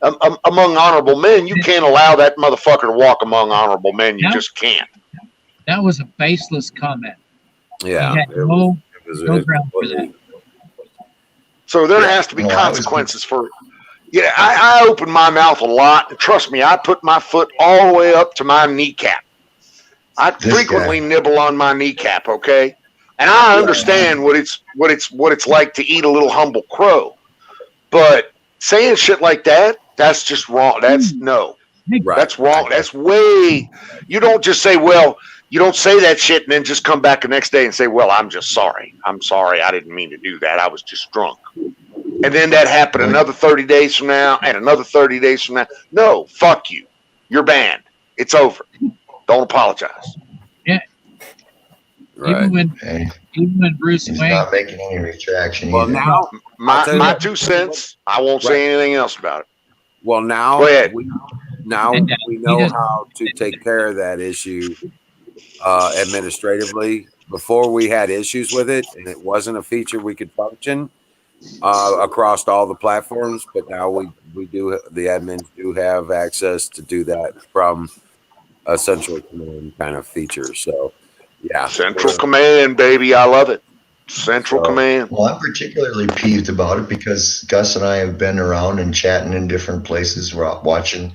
Among honorable men, you can't allow that motherfucker to walk among honorable men. You just can't. That was a baseless comment. Yeah, He had no ground for that. So there has to be consequences for. Yeah, I open my mouth a lot, and trust me, I put my foot all the way up to my kneecap. I frequently nibble on my kneecap. Okay. And I understand what it's like to eat a little humble crow, but saying shit like that's just wrong. That's that's wrong. That's way. You don't just say, well, you don't say that shit and then just come back the next day and say, well, I'm just sorry. I'm sorry. I didn't mean to do that. I was just drunk. And then that happened another 30 days from now and another 30 days from now. No, fuck you. You're banned. It's over. Don't apologize. Yeah. Right. Even when Bruce He's Wayne not making any retraction Well, either. now my 2 cents. I won't say anything else about it. Well, now Go ahead. we know how to take care of that issue administratively. Before we had issues with it, and it wasn't a feature we could function across all the platforms. But now we do. The admins do have access to do that from a central command kind of feature. So, yeah, Central command, baby. I love it. Central command. Well, I'm particularly peeved about it because Gus and I have been around and chatting in different places. We're watching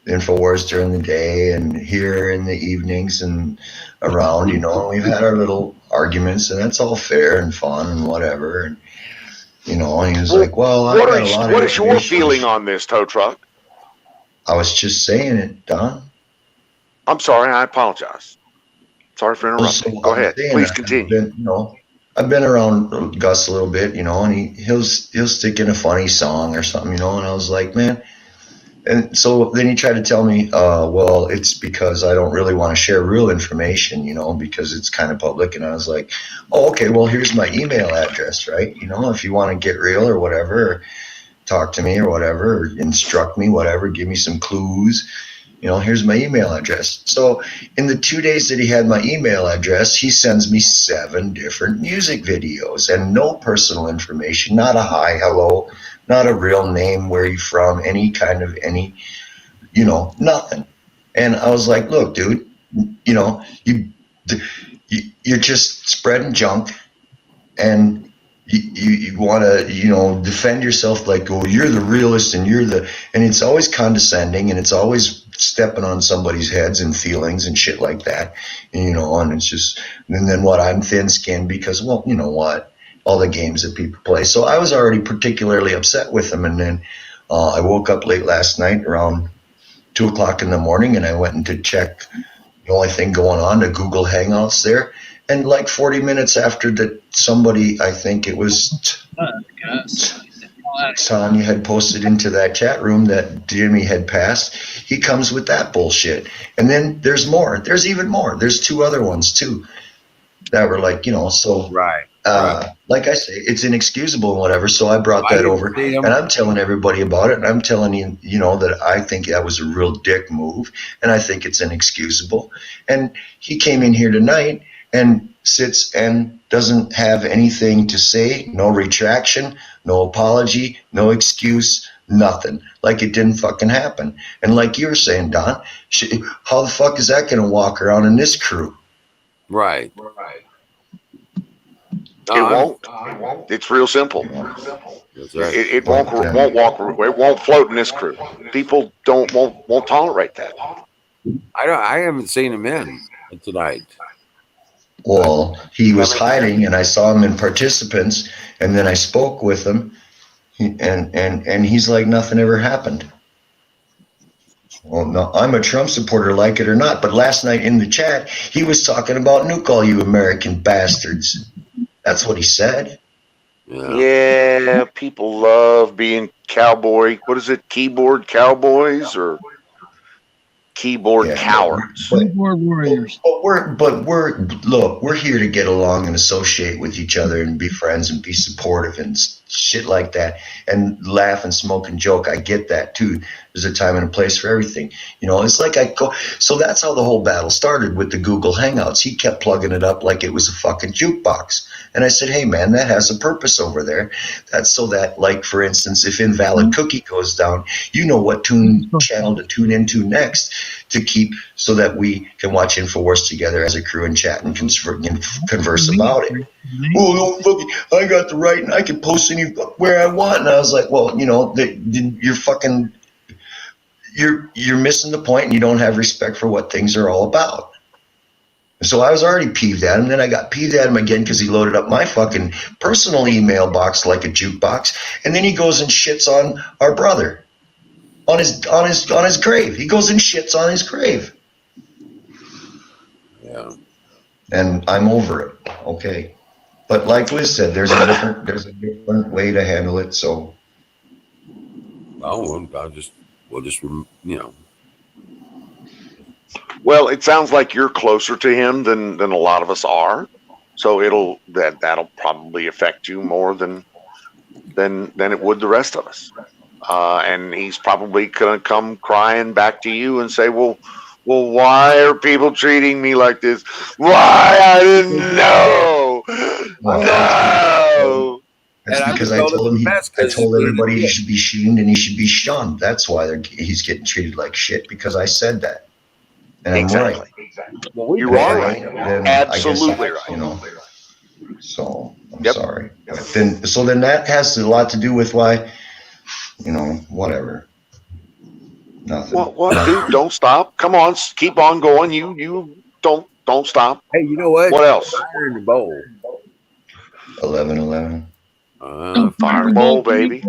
InfoWars during the day and here in the evenings and around, and we've had our little arguments, and that's all fair and fun and whatever. And, and he was like, well, what is your feeling on this, Tow Truck? I was just saying it, Don. I'm sorry. I apologize. Sorry for interrupting. Go ahead. Please continue. I've been around Gus a little bit, and he'll stick in a funny song or something, and I was like, man. And so then he tried to tell me, well, it's because I don't really want to share real information, because it's kind of public. And I was like, oh, okay, well, here's my email address, right? If you want to get real or whatever, or talk to me or whatever, or instruct me, whatever, give me some clues. Here's my email address. So in the 2 days that he had my email address, he sends me 7 different music videos and no personal information, not a hi, hello, not a real name, where you from, nothing. And I was like, look, dude, you're just spreading junk, and you want to, defend yourself like, oh, you're the realist and and it's always condescending, and it's always stepping on somebody's heads and feelings and shit like that. And it's just, and then what, I'm thin skinned because, well, you know what, all the games that people play. So I was already particularly upset with him. And then I woke up late last night around 2 o'clock in the morning, and I went in to check the only thing going on, the Google Hangouts there. And like 40 minutes after that, somebody, I think it was Tanya, had posted into that chat room that Jimmy had passed. He comes with that bullshit. And then there's more. There's even more. There's 2 other ones too that were like, so right. Like I say, it's inexcusable and whatever. So I brought that over, and I'm telling everybody about it. And I'm telling you, that I think that was a real dick move, and I think it's inexcusable. And he came in here tonight and sits and doesn't have anything to say, no retraction, no apology, no excuse, nothing. Like it didn't fucking happen. And like you were saying, Don, how the fuck is that going to walk around in this crew? Right. It won't. It's real simple. That's right. It won't walk. It won't float in this crew. People won't tolerate that. I haven't seen him in tonight. Well, he was hiding, and I saw him in participants, and then I spoke with him, and he's like nothing ever happened. Well, no, I'm a Trump supporter, like it or not. But last night in the chat, he was talking about nuke all you American bastards. That's what he said. Yeah, people love being cowboy. What is it? Keyboard cowboys or keyboard cowards? Keyboard warriors. But we're here to get along and associate with each other and be friends and be supportive and shit like that and laugh and smoke and joke. I get that too. There's a time and a place for everything. You know, it's like so that's how the whole battle started with the Google Hangouts. He kept plugging it up like it was a fucking jukebox. And I said, hey man, that has a purpose over there. That's so that, like, for instance, if Invalid Cookie goes down, you know what channel to tune into next to keep so that we can watch InfoWars together as a crew and chat and converse about it. Oh, no, fucking, I got the right and I can post anywhere I want. And I was like, well, you know, you're missing the point and you don't have respect for what things are all about. So I was already peeved at him. Then I got peeved at him again because he loaded up my fucking personal email box like a jukebox. And then he goes and shits on our brother on his grave. He goes and shits on his grave. Yeah. And I'm over it. Okay. But like Liz said, there's a different way to handle it. So. We'll just, you know. Well, it sounds like you're closer to him than a lot of us are, so that'll probably affect you more than it would the rest of us. And he's probably gonna come crying back to you and say, "Well, why are people treating me like this? Why? I didn't know. No." That's because I told everybody he should be shamed and he should be shunned. That's why he's getting treated like shit, because I said that. And I'm right. Exactly. Well, you are right. Absolutely right. You know, so I'm sorry. Then that has a lot to do with why, you know, whatever. Nothing. Well, dude, don't stop. Come on, keep on going. You don't stop. Hey, you know what? What else? Fire in the bowl. 11-11. Fire in the bowl, baby.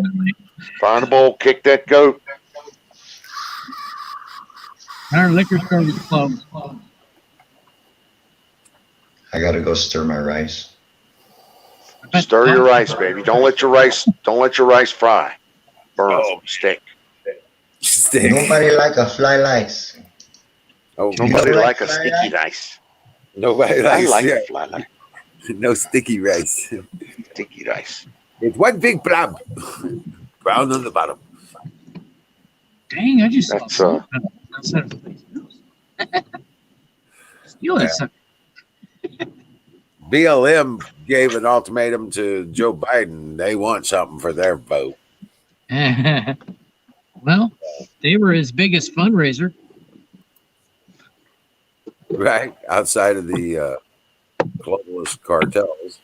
Fire in the bowl. Kick that goat. Our liquor store is closed. I gotta go stir my rice. Stir your rice, baby. Don't let your rice fry. Burn. Stick. Nobody like a fly rice. Oh, nobody like a sticky rice. Nobody likes. I like a fly rice. No sticky rice. Sticky rice. It's one big blob. Brown on the bottom. Dang, I just That's outside of the place. Steal that sucker. BLM gave an ultimatum to Joe Biden. They want something for their vote. Well, they were his biggest fundraiser. Right. Outside of the globalist cartels.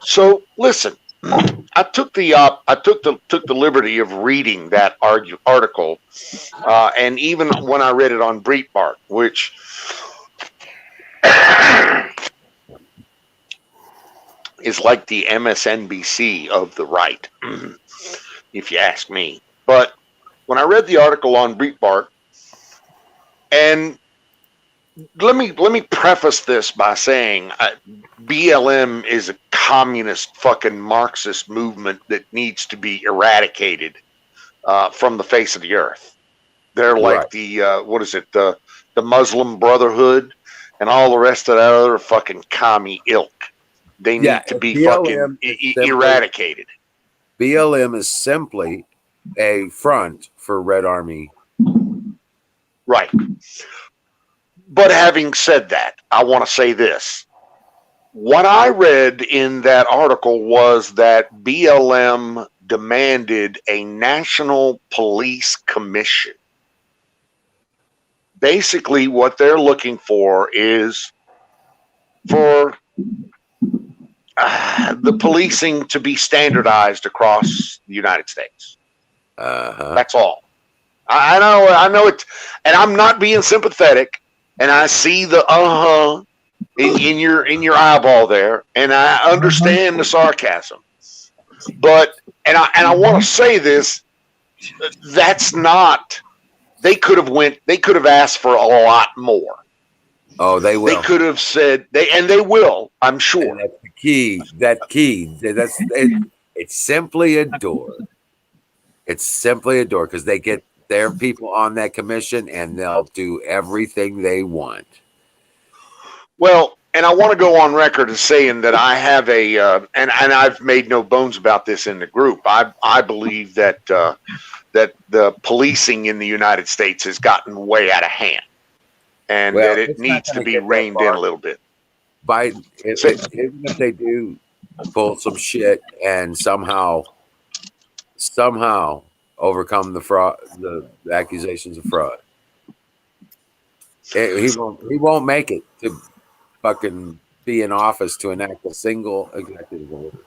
So listen, I took the liberty of reading that article, and even when I read it on Breitbart, which is like the MSNBC of the right, if you ask me. But when I read the article on Breitbart, and let me preface this by saying BLM is a communist fucking Marxist movement that needs to be eradicated from the face of the earth. They're like the the Muslim Brotherhood and all the rest of that other fucking commie ilk. They need to be fucking eradicated. BLM is simply a front for Red Army. Right. But having said that, I want to say this. What I read in that article was that BLM demanded a national police commission. Basically, what they're looking for is for the policing to be standardized across the United States. That's all. I know it, and I'm not being sympathetic. And I see the in your eyeball there, and I understand the sarcasm. But I want to say this: that's not. They could have asked for a lot more. Oh, they will. They could have said they will. I'm sure. And that's the key. That key. That's it. It's simply a door. It's simply a door because they get their people on that commission and they'll do everything they want. Well, and I want to go on record as saying that I have and I've made no bones about this in the group. I believe that that the policing in the United States has gotten way out of hand, and that it needs to be reined in a little bit. Even if they do pull some shit and somehow overcome the fraud, the accusations of fraud, he won't make it to fucking be in office to enact a single executive order.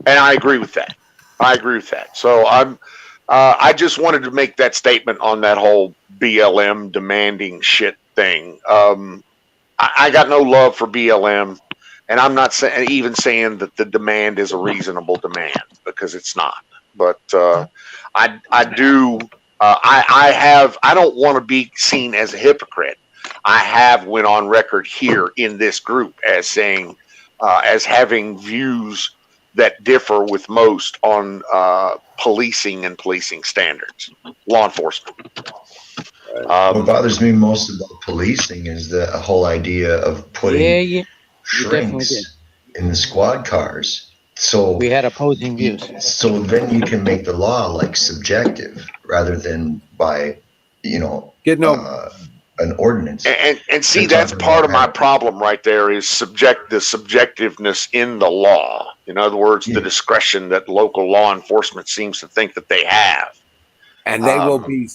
And I agree with that. So I just wanted to make that statement on that whole BLM demanding shit thing. I got no love for BLM, and I'm not even saying that the demand is a reasonable demand, because it's not. But I don't want to be seen as a hypocrite. I have went on record here in this group as saying, as having views that differ with most on policing and policing standards, law enforcement. What bothers me most about policing is the whole idea of putting shrinks in the squad cars. So we had opposing views. So then you can make the law like subjective rather than by, an ordinance. And see, that's part of my problem right there is the subjectiveness in the law. In other words, the discretion that local law enforcement seems to think that they have. And they will be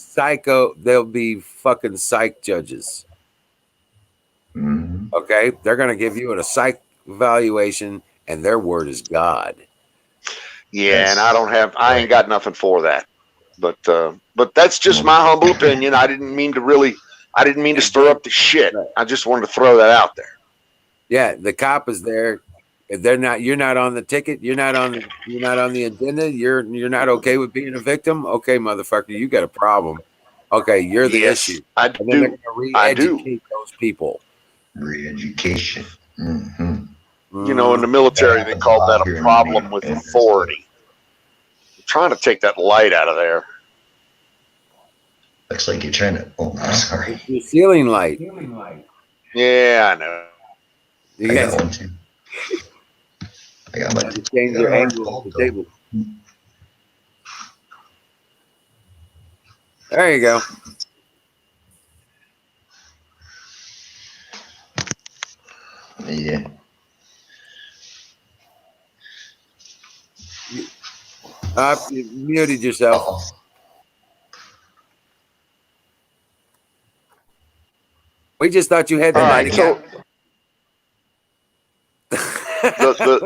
they'll be fucking psych judges. Mm-hmm. Okay? They're going to give you a psych evaluation and their word is God. Yeah, and I ain't got nothing for that. But that's just my humble opinion. I didn't mean to stir up the shit. I just wanted to throw that out there. Yeah, the cop is there. If you're not on the ticket, you're not on the agenda, you're not okay with being a victim. Okay, motherfucker, you got a problem. Okay, you're the issue. I do. Re-educate those people. Re-education. Mm-hmm. In the military, they called that a problem with authority. I'm trying to take that light out of there. Looks like you're trying to. Oh, I'm sorry. It's your ceiling light. Yeah, I know. I got one too. I got my. Change your angle of the table. There you go. Yeah. You muted yourself. We just thought you had that.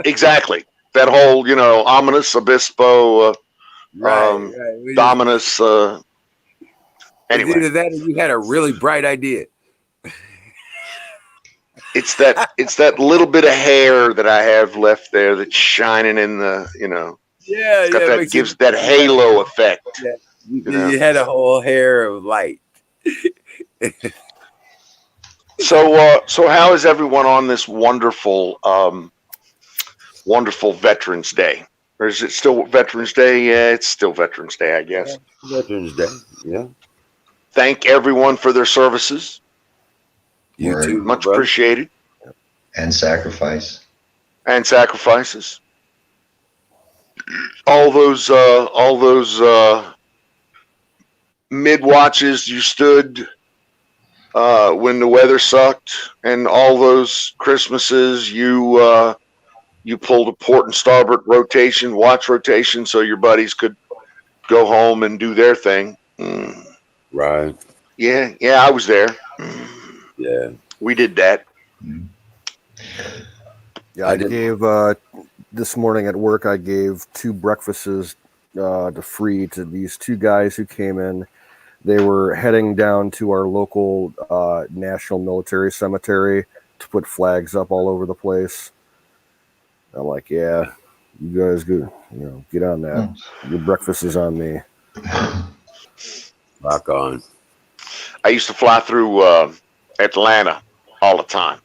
Exactly. That whole, ominous obispo, dominus. Anyway. It's either that or you had a really bright idea. It's that little bit of hair that I have left there that's shining in the, Yeah, that gives that halo effect. Yeah. You had a whole hair of light. So how is everyone on this wonderful, wonderful Veterans Day? Or is it still Veterans Day? Yeah, it's still Veterans Day, I guess. Yeah, Veterans Day. Yeah. Thank everyone for their services. You too, much appreciated. And sacrifice. And sacrifices. All those mid watches you stood when the weather sucked, and all those Christmases you pulled a port and starboard watch rotation, so your buddies could go home and do their thing. Right. Yeah, I was there. Yeah, we did that. Yeah, I gave this morning at work. I gave 2 breakfasts free to these 2 guys who came in. They were heading down to our local national military cemetery to put flags up all over the place. I'm like, yeah, you guys go, get on that. Your breakfast is on me. Rock on. I used to fly through Atlanta all the time,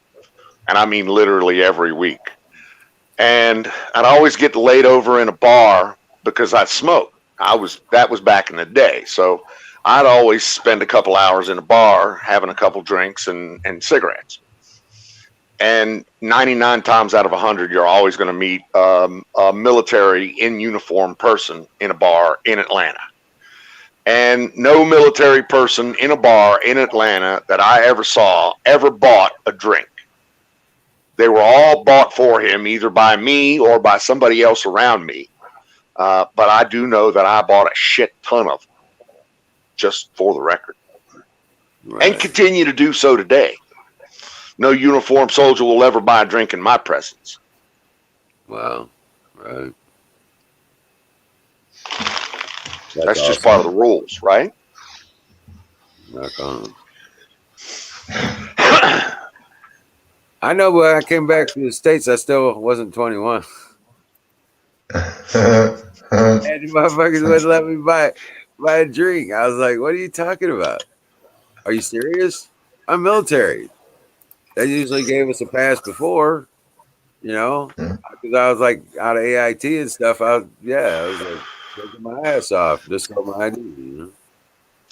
and I mean literally every week. And I'd always get laid over in a bar because I'd smoke. That was back in the day, so I'd always spend a couple hours in a bar having a couple drinks and cigarettes. And 99 times out of 100, you're always going to meet a military in uniform person in a bar in Atlanta. And no military person in a bar in Atlanta that I ever saw ever bought a drink. They were all bought for him either by me or by somebody else around me. But I do know that I bought a shit ton of them, just for the record. Right. And continue to do so today. No uniformed soldier will ever buy a drink in my presence. Wow. Right. That's awesome. Just part of the rules, right? Rock on. I know when I came back to the States, I still wasn't 21. And the motherfuckers wouldn't let me buy a drink. I was like, what are you talking about? Are you serious? I'm military. They usually gave us a pass before, because I was like out of AIT and stuff. I was like taking my ass off just for my ID,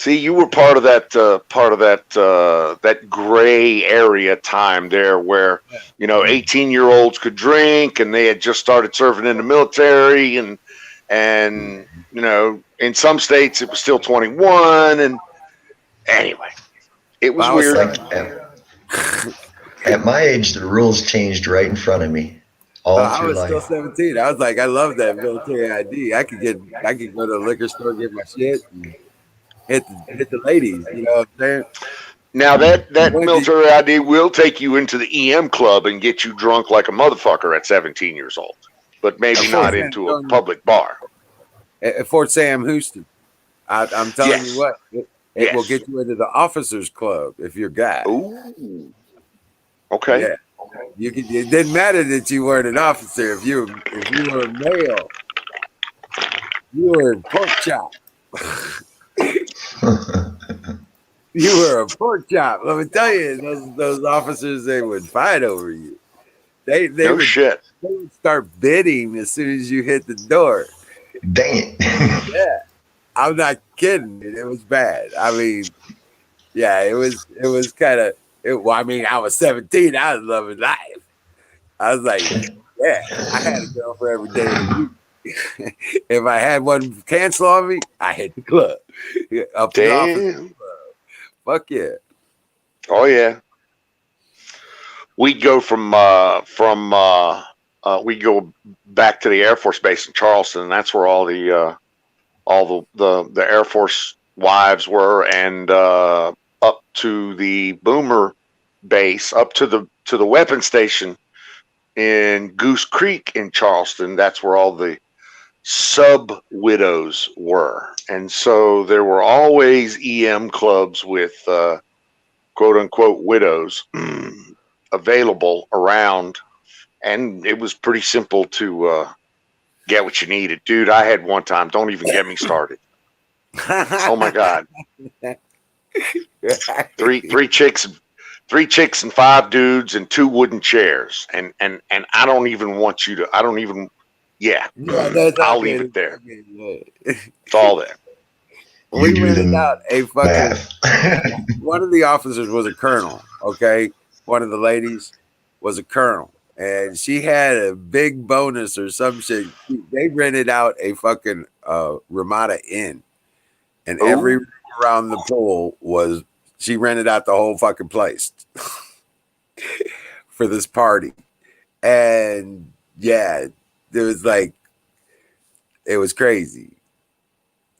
See, you were part of that that gray area time there where, 18-year-olds could drink and they had just started serving in the military and in some states it was still 21 and anyway, it was weird. At my age, the rules changed right in front of me. I was still 17. I was like, I love that military ID. I could go to the liquor store, get my shit, and hit the ladies. You know what I'm saying? Now that military ID will take you into the EM club and get you drunk like a motherfucker at 17 years old, but maybe not into a public bar. At Fort Sam Houston, I'm telling you what, it will get you into the officers club if you're a guy. Ooh. Okay. Yeah. It didn't matter that you weren't an officer. If you were a male, you were a pork chop. You were a pork chop. Let me tell you, those officers, they would fight over you. They would start bidding as soon as you hit the door. Dang it. Yeah. I'm not kidding. It was bad. I mean, yeah, it was kind of. I was 17. I was loving life. I was like, yeah, I had a girl for every day of the week. If I had one cancel on me, I hit the club. Up the office. Fuck yeah. Oh yeah. We'd go we'd go back to the Air Force Base in Charleston, and that's where all the Air Force wives were, and up to the Boomer base, up to the weapon station in Goose Creek in Charleston. That's where all the sub widows were, and so there were always EM clubs with quote unquote widows available around, and it was pretty simple to get what you needed. Dude, I had one time. Don't even get me started. Oh my God. Three chicks and 5 dudes and 2 wooden chairs, and I don't even want you to. I don't even. Yeah, I'll leave it there. It's all there. We rented out a fucking. One of the officers was a colonel. Okay, one of the ladies was a colonel, and she had a big bonus or some shit. They rented out a fucking Ramada Inn, and every room around the pool was. She rented out the whole fucking place for this party. And yeah, there was like, it was crazy.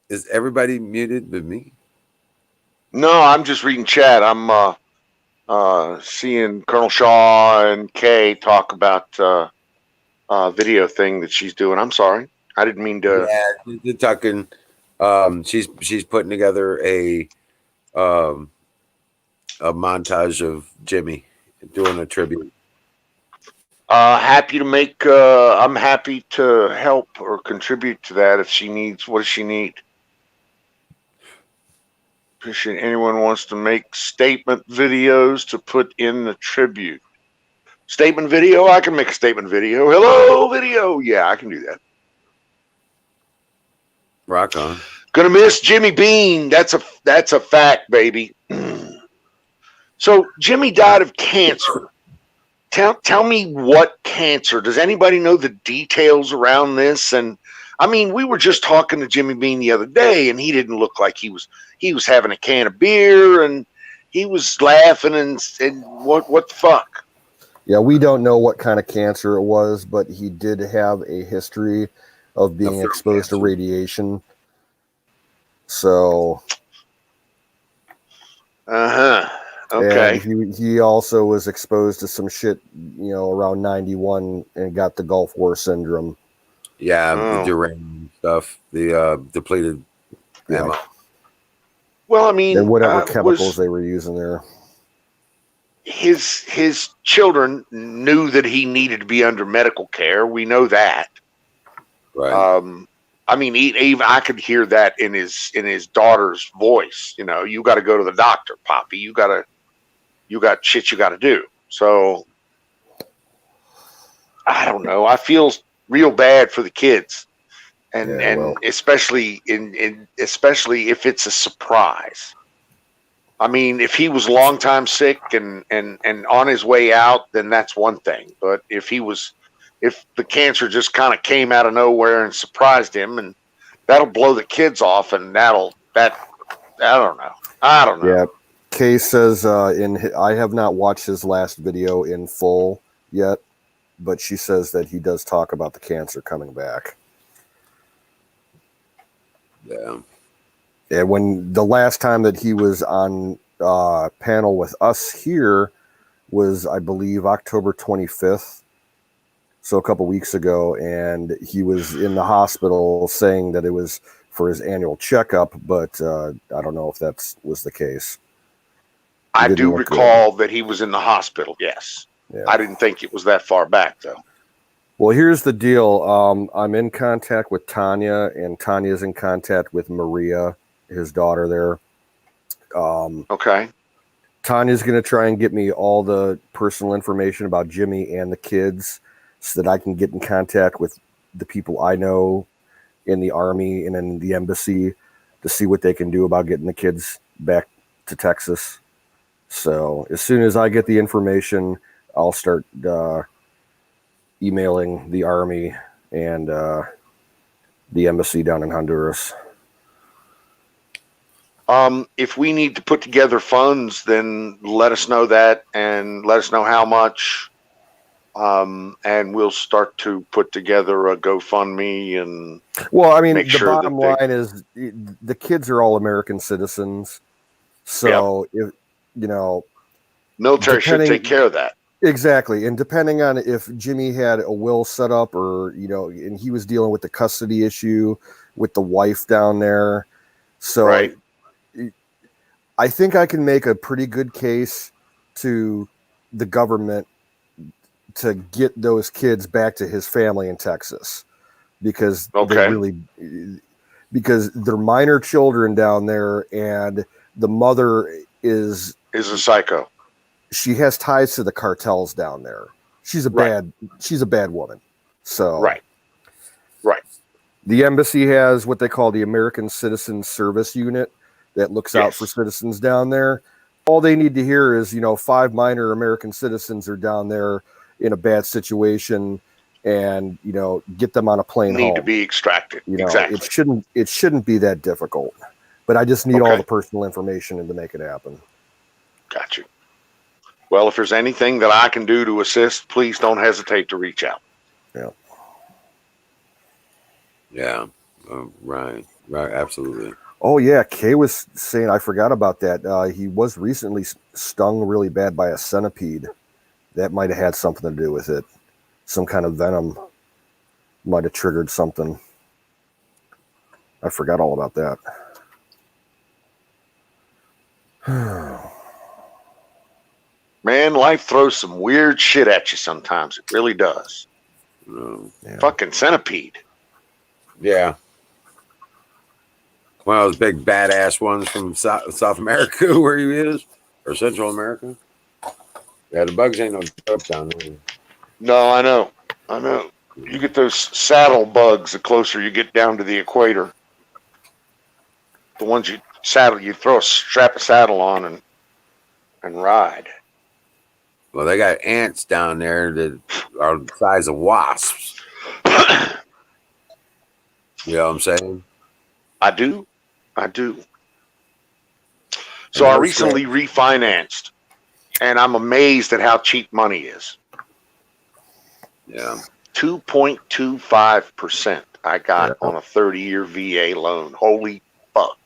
Is everybody muted but me? No, I'm just reading chat. I'm seeing Colonel Shaw and Kay talk about video thing that she's doing. I'm sorry. I didn't mean to. Yeah, they're talking. She's putting together a montage of Jimmy doing a tribute. Happy to make. I'm happy to help or contribute to that if she needs. What does she need? Anyone wants to make statement videos to put in the tribute? Statement video? I can make a statement video. Hello, video. Yeah, I can do that. Rock on. Gonna miss Jimmy Bean. That's a fact, baby. So Jimmy died of cancer. Tell me what cancer. Does anybody know the details around this? And I mean, we were just talking to Jimmy Bean the other day, and he didn't look like he was having a can of beer, and he was laughing and what the fuck? Yeah, we don't know what kind of cancer it was, but he did have a history of being exposed to radiation. So, okay. And he also was exposed to some shit, around 91 and got the Gulf War syndrome. Yeah, the uranium stuff, the depleted ammo. Well, I mean, and whatever chemicals they were using there. His children knew that he needed to be under medical care. We know that. Right. I mean, even I could hear that in his daughter's voice. You got to go to the doctor, Poppy. You got shit you got to do. So I don't know. I feel real bad for the kids, and especially especially if it's a surprise. I mean, if he was a long time sick and on his way out, then that's one thing. But if the cancer just kind of came out of nowhere and surprised him, and that'll blow the kids off, and I don't know. Yeah. Kay says, I have not watched his last video in full yet, but she says that he does talk about the cancer coming back. Yeah. And when the last time that he was on panel with us here was, I believe, October 25th. So a couple weeks ago, and he was in the hospital saying that it was for his annual checkup, but I don't know if that was the case. I do recall that he was in the hospital, yes. Yeah. I didn't think it was that far back, though. Well, here's the deal. I'm in contact with Tanya, and Tanya's in contact with Maria, his daughter there. Okay. Tanya's going to try and get me all the personal information about Jimmy and the kids so that I can get in contact with the people I know in the Army and in the embassy to see what they can do about getting the kids back to Texas. So as soon as I get the information, I'll start emailing the Army and the embassy down in Honduras. If we need to put together funds, then let us know that and let us know how much. And we'll start to put together a GoFundMe and the bottom line is the kids are all American citizens. So if military should take care of that. Exactly. And depending on if Jimmy had a will set up or, and he was dealing with the custody issue with the wife down there. So right. I think I can make a pretty good case to the government to get those kids back to his family in Texas because because they're minor children down there, and the mother is a psycho. She has ties to the cartels down there. She's a bad woman. So right. The embassy has what they call the American Citizen Service Unit that looks out for citizens down there. All they need to hear is, 5 minor American citizens are down there in a bad situation, and get them on a plane home. Need to be extracted. Exactly. It shouldn't be that difficult, but I just need all the personal information to make it happen. Got you. Well, if there's anything that I can do to assist, please don't hesitate to reach out. Yeah. Right. Absolutely. Oh yeah, Kay was saying, I forgot about that. He was recently stung really bad by a centipede. That might have had something to do with it. Some kind of venom might have triggered something. I forgot all about that. Man, life throws some weird shit at you sometimes. It really does. Yeah. Fucking centipede. Yeah. One of those big badass ones from South America, where he is, or Central America. Yeah, the bugs ain't no joke down there. No, I know. You get those saddle bugs the closer you get down to the equator. The ones you throw a strap of saddle on and ride. Well, they got ants down there that are the size of wasps. You know what I'm saying? I do. So I recently refinanced, and I'm amazed at how cheap money is. Yeah. 2.25% I got on a 30-year VA loan. Holy fuck.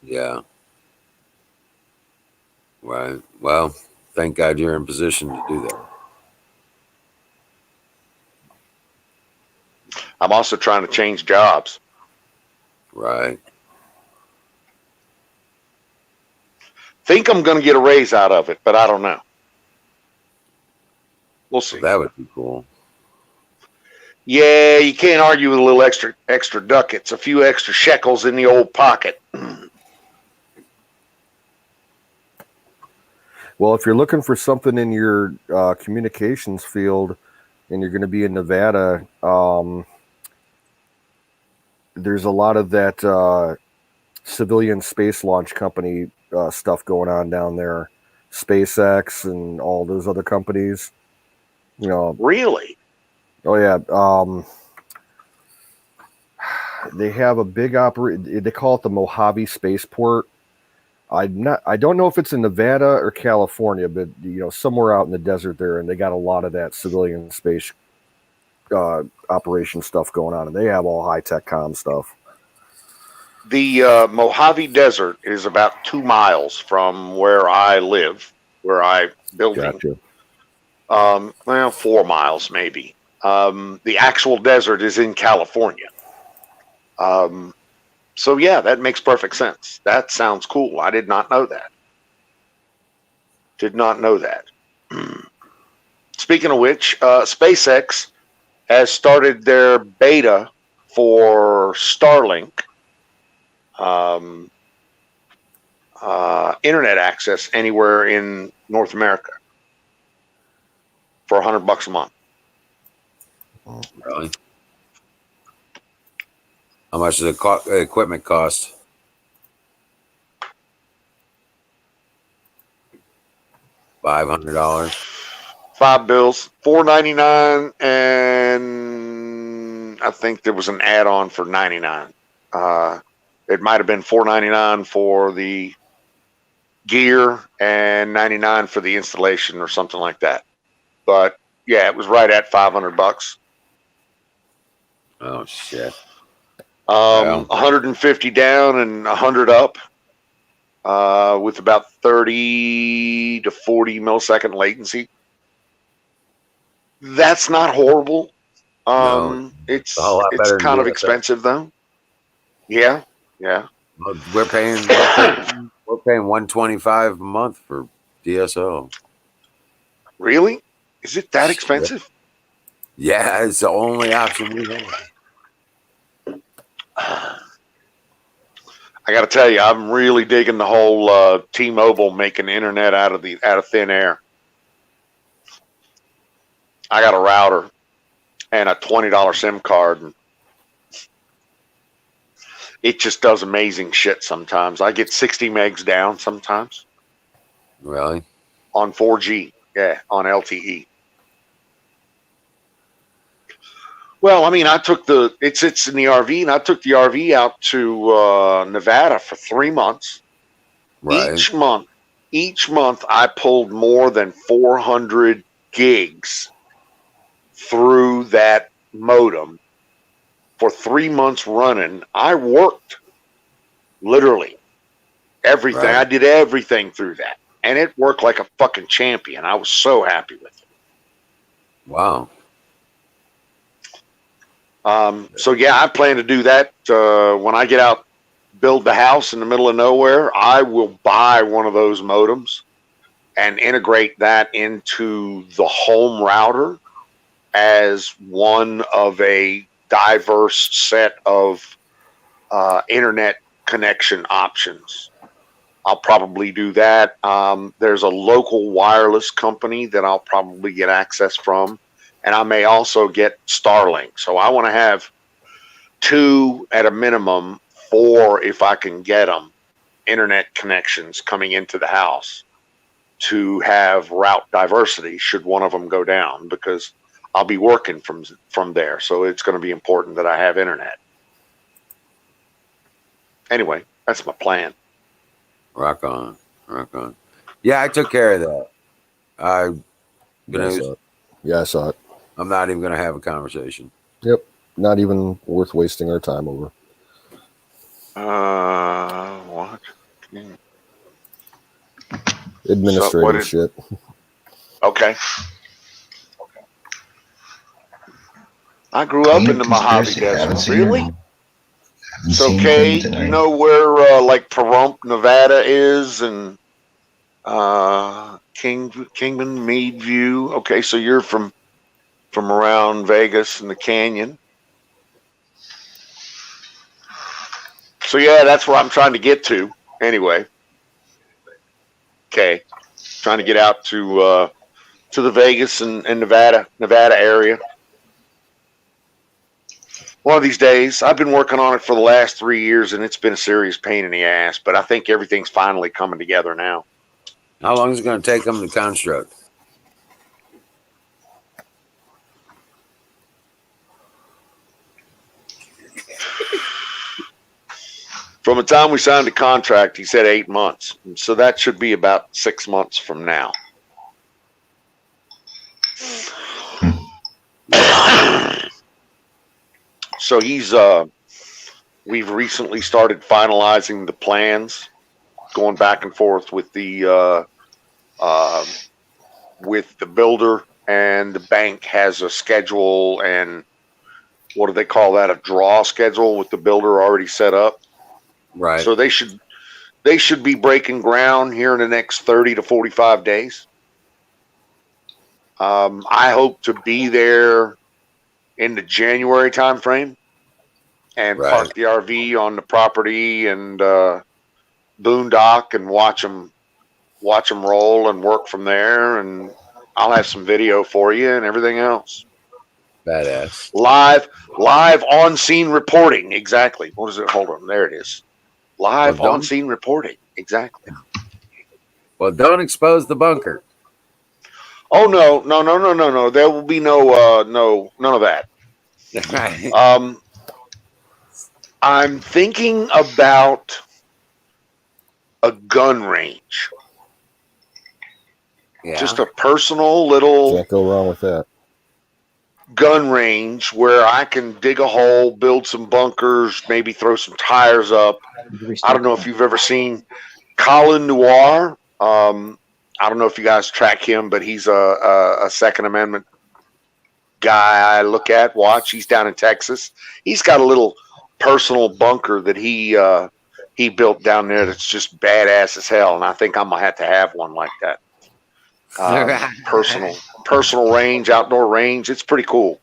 Yeah. Right. Well, thank God you're in position to do that. I'm also trying to change jobs. Right. Think I'm going to get a raise out of it, but I don't know. We'll see. That would be cool. Yeah, you can't argue with a little extra ducats, a few extra shekels in the old pocket. Well, if you're looking for something in your communications field and you're going to be in Nevada, there's a lot of that civilian space launch company stuff going on down there. SpaceX and all those other companies. You know. Really? Oh, yeah. They have a big they call it the Mojave Spaceport. I don't know if it's in Nevada or California, but somewhere out in the desert there, and they got a lot of that civilian space operation stuff going on, and they have all high-tech comm stuff. The Mojave Desert is about 2 miles from where I live, where I building. Gotcha. 4 miles maybe. The actual desert is in California. So yeah, that makes perfect sense. That sounds cool. I did not know that. Speaking of which, SpaceX has started their beta for Starlink internet access anywhere in North America for $100 a month. Really? How much does the equipment cost? $500. $5, $4.99, and I think there was an add-on for $99. It might have been $4.99 for the gear and $99 for the installation or something like that. But yeah, it was right at $500. Oh shit. 150 down and 100 up, with about 30 to 40 millisecond latency. That's not horrible. No, it's better kind of expensive though. Yeah. We're paying $125 a month for DSL. Really? Is it that expensive? Yeah, it's the only option we have. I got to tell you, I'm really digging the whole T-Mobile making internet out of thin air. I got a router and a $20 SIM card, and it just does amazing shit sometimes. I get 60 megs down sometimes. Really? On 4G, yeah, on LTE. Well, I mean, it sits in the RV, and I took the RV out to Nevada for 3 months. Right. Each month I pulled more than 400 gigs through that modem for 3 months running. I worked literally everything. Right. I did everything through that, and it worked like a fucking champion. I was so happy with it. Wow. So yeah, I plan to do that when I get out, build the house in the middle of nowhere. I will buy one of those modems and integrate that into the home router as one of a diverse set of internet connection options. I'll probably do that. There's a local wireless company that I'll probably get access from, and I may also get Starlink. So I want to have 2 at a minimum, 4 if I can get them, internet connections coming into the house to have route diversity should one of them go down, because I'll be working from there. So it's going to be important that I have internet. Anyway, that's my plan. Rock on. Rock on. Yeah, I took care of that. Yeah, I saw it. I'm not even going to have a conversation. Yep. Not even worth wasting our time over. What? Administrative shit. Okay. I grew up in the Mojave Desert. Really? So, Kay, you know where like Pahrump, Nevada is, and Kingman, Meadview. Okay, so you're from around Vegas and the Canyon. So yeah, that's where I'm trying to get to. Anyway, okay, trying to get out to the Vegas and Nevada area. One of these days. I've been working on it for the last 3 years, and it's been a serious pain in the ass. But I think everything's finally coming together now. How long is it going to take them to construct? From the time we signed the contract, he said 8 months. So that should be about 6 months from now. So we've recently started finalizing the plans, going back and forth with the builder, and the bank has a schedule, and what do they call that? A draw schedule with the builder already set up. Right. So they should be breaking ground here in the next 30 to 45 days. I hope to be there in the January timeframe and park the RV on the property and boondock and watch them roll and work from there. And I'll have some video for you and everything else. Badass. Live on scene reporting. Exactly. What is it? Hold on. There it is. Live on scene reporting. Exactly. Well, don't expose the bunker. Oh no. There will be none of that. I'm thinking about a gun range. Yeah. Just a personal little Can't go wrong with that. gun range where I can dig a hole, build some bunkers, maybe throw some tires up. I don't know if you've ever seen Colin Noir. I don't know if you guys track him, but he's a Second Amendment guy I watch. He's down in Texas. He's got a little personal bunker that he built down there that's just badass as hell, and I think I'm gonna have one like that. Personal range, outdoor range. It's pretty cool.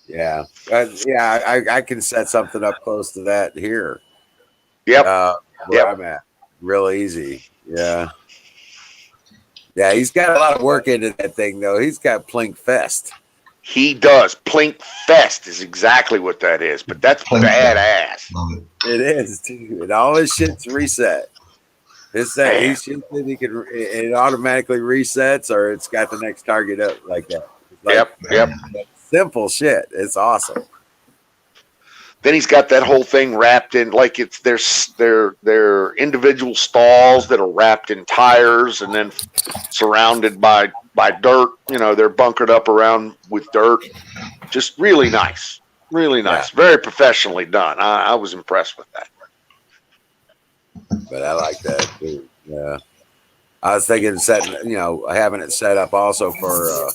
Yeah. I can set something up close to that here. Yep. Where I'm at. Real easy. Yeah. Yeah, he's got a lot of work into that thing, though. He's got Plink Fest. He does. Plink Fest is exactly what that is, but that's badass. It is, too. And all his shit's reset. It automatically resets, or it's got the next target up like that. Like, Yep. Simple shit. It's awesome. Then he's got that whole thing wrapped in like it's their individual stalls that are wrapped in tires and then surrounded by dirt. You know, they're bunkered up around with dirt. Just really nice. Really nice. Yeah. Very professionally done. I was impressed with that. But I like that too. Yeah. I was thinking having it set up also for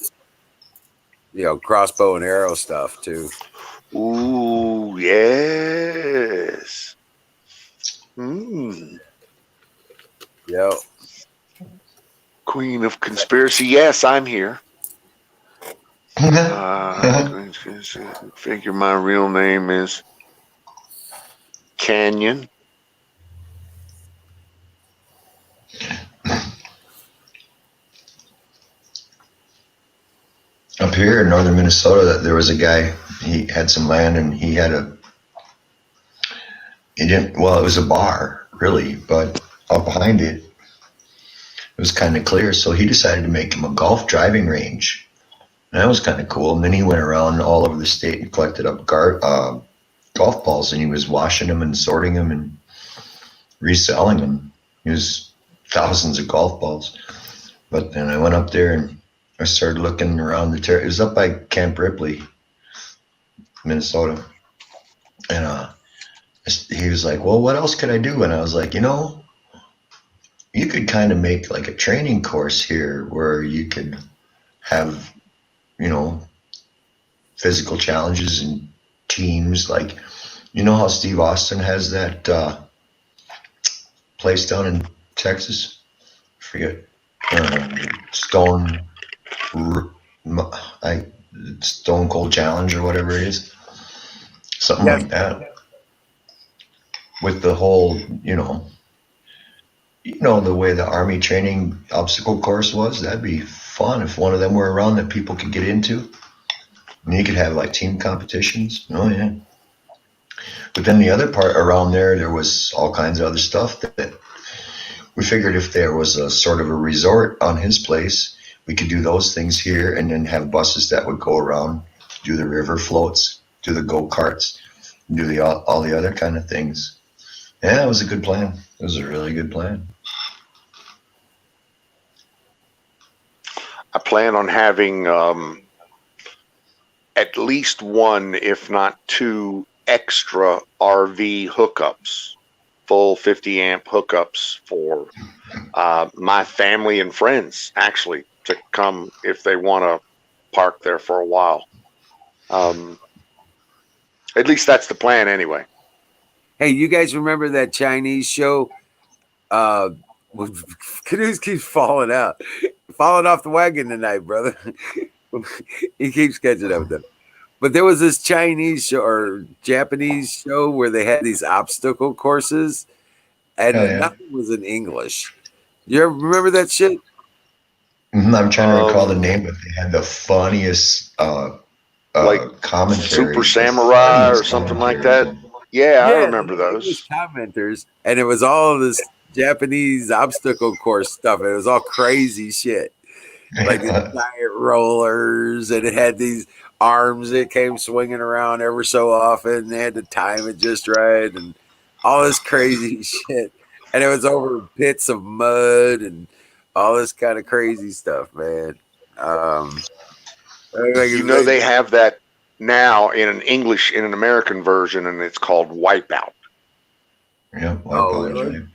crossbow and arrow stuff too. Ooh, yes. Yep. Queen of Conspiracy. Yes, I'm here. Figure my real name is Canyon. Up here in northern Minnesota, there was a guy, he had some land and he didn't, well, it was a bar, really, but up behind it, it was kind of clear. So he decided to make him a golf driving range. And that was kind of cool. And then he went around all over the state and collected up golf balls, and he was washing them and sorting them and reselling them. He was thousands of golf balls. But then I went up there and I started looking around the territory. It was up by Camp Ripley, Minnesota. And he was like, well, what else could I do? And I was like, you could kind of make like a training course here where you could have, physical challenges and teams. Like, how Steve Austin has that place down in Texas? I forget. Stone Cold Challenge or whatever it is. Something like that. With the whole, the way the Army training obstacle course was, that'd be fun if one of them were around that people could get into. And you could have like team competitions. Oh yeah. But then the other part around there was all kinds of other stuff that we figured if there was a sort of a resort on his place, we could do those things here and then have buses that would go around, do the river floats, do the go-karts, do all the other kind of things. Yeah, it was a good plan. It was a really good plan. I plan on having at least one, if not two, extra RV hookups, full 50 amp hookups for my family and friends, actually, to come if they want to park there for a while. At least that's the plan anyway. Hey, you guys remember that Chinese show? Canoes keeps falling off the wagon tonight, brother. He keeps catching up with them. But there was this Chinese show or Japanese show where they had these obstacle courses, and nothing was in English. You ever remember that shit? I'm trying to recall the name, but they had the funniest like commentary. Super Samurai or something like that. Yeah, I remember those commenters, and it was all this Japanese obstacle course stuff. It was all crazy shit, like these giant rollers, and it had these arms that came swinging around ever so often. They had to time it just right, and all this crazy shit. And it was over pits of mud and all this kind of crazy stuff, man. They have that now in an American version, and it's called Wipeout. Yeah. Really?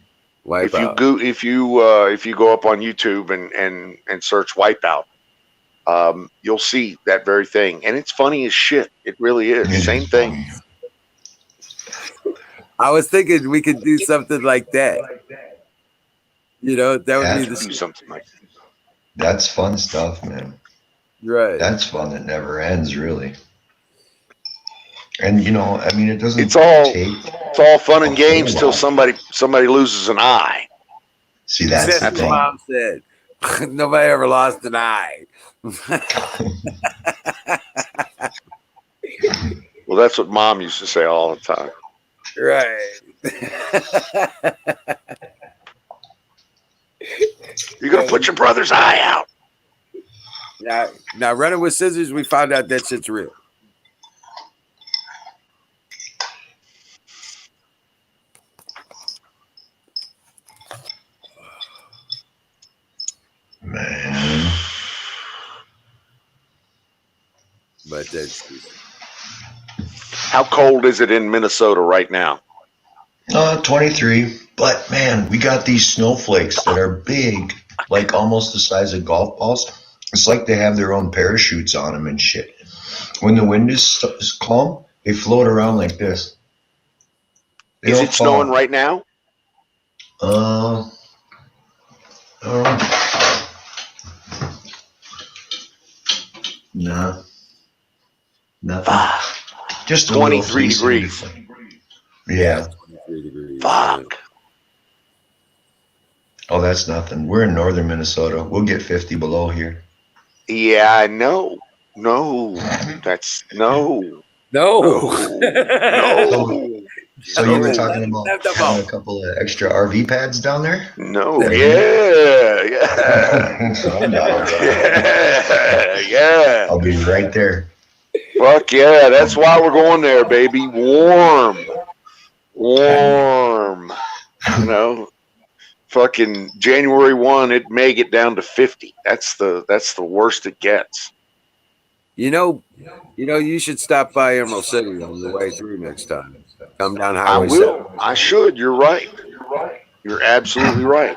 Wipeout. If you go up on YouTube and search Wipeout, you'll see that very thing, and it's funny as shit. It really is. Same thing. I was thinking we could do something like that. That would be something like that. That's fun stuff, man. Right. That's fun that never ends, really. And it doesn't. It's all fun and games till somebody loses an eye. See, that's what Mom said. Nobody ever lost an eye. Well, that's what Mom used to say all the time. Right. You're gonna put your brother's eye out. Now running with scissors, we found out that shit's real. Man. But that's how cold is it in Minnesota right now? 23. But man, we got these snowflakes that are big, like almost the size of golf balls. It's like they have their own parachutes on them and shit. When the wind is calm, they float around like this. Is it snowing right now? No. Nothing. Just 23 degrees. Yeah. Fuck. Oh, that's nothing. We're in northern Minnesota. We'll get 50 below here. Yeah, I know. No, that's no. No. No. So you were talking about having a couple of extra RV pads down there? No. Yeah. I'm down. Yeah. I'll be right there. Fuck yeah. That's why we're going there, baby. Warm. You know, fucking January 1, it may get down to 50. That's the worst it gets. You know, you should stop by Emerald City on the way through next time. Come down I Highway will. 7. I should. You're right. You're absolutely right.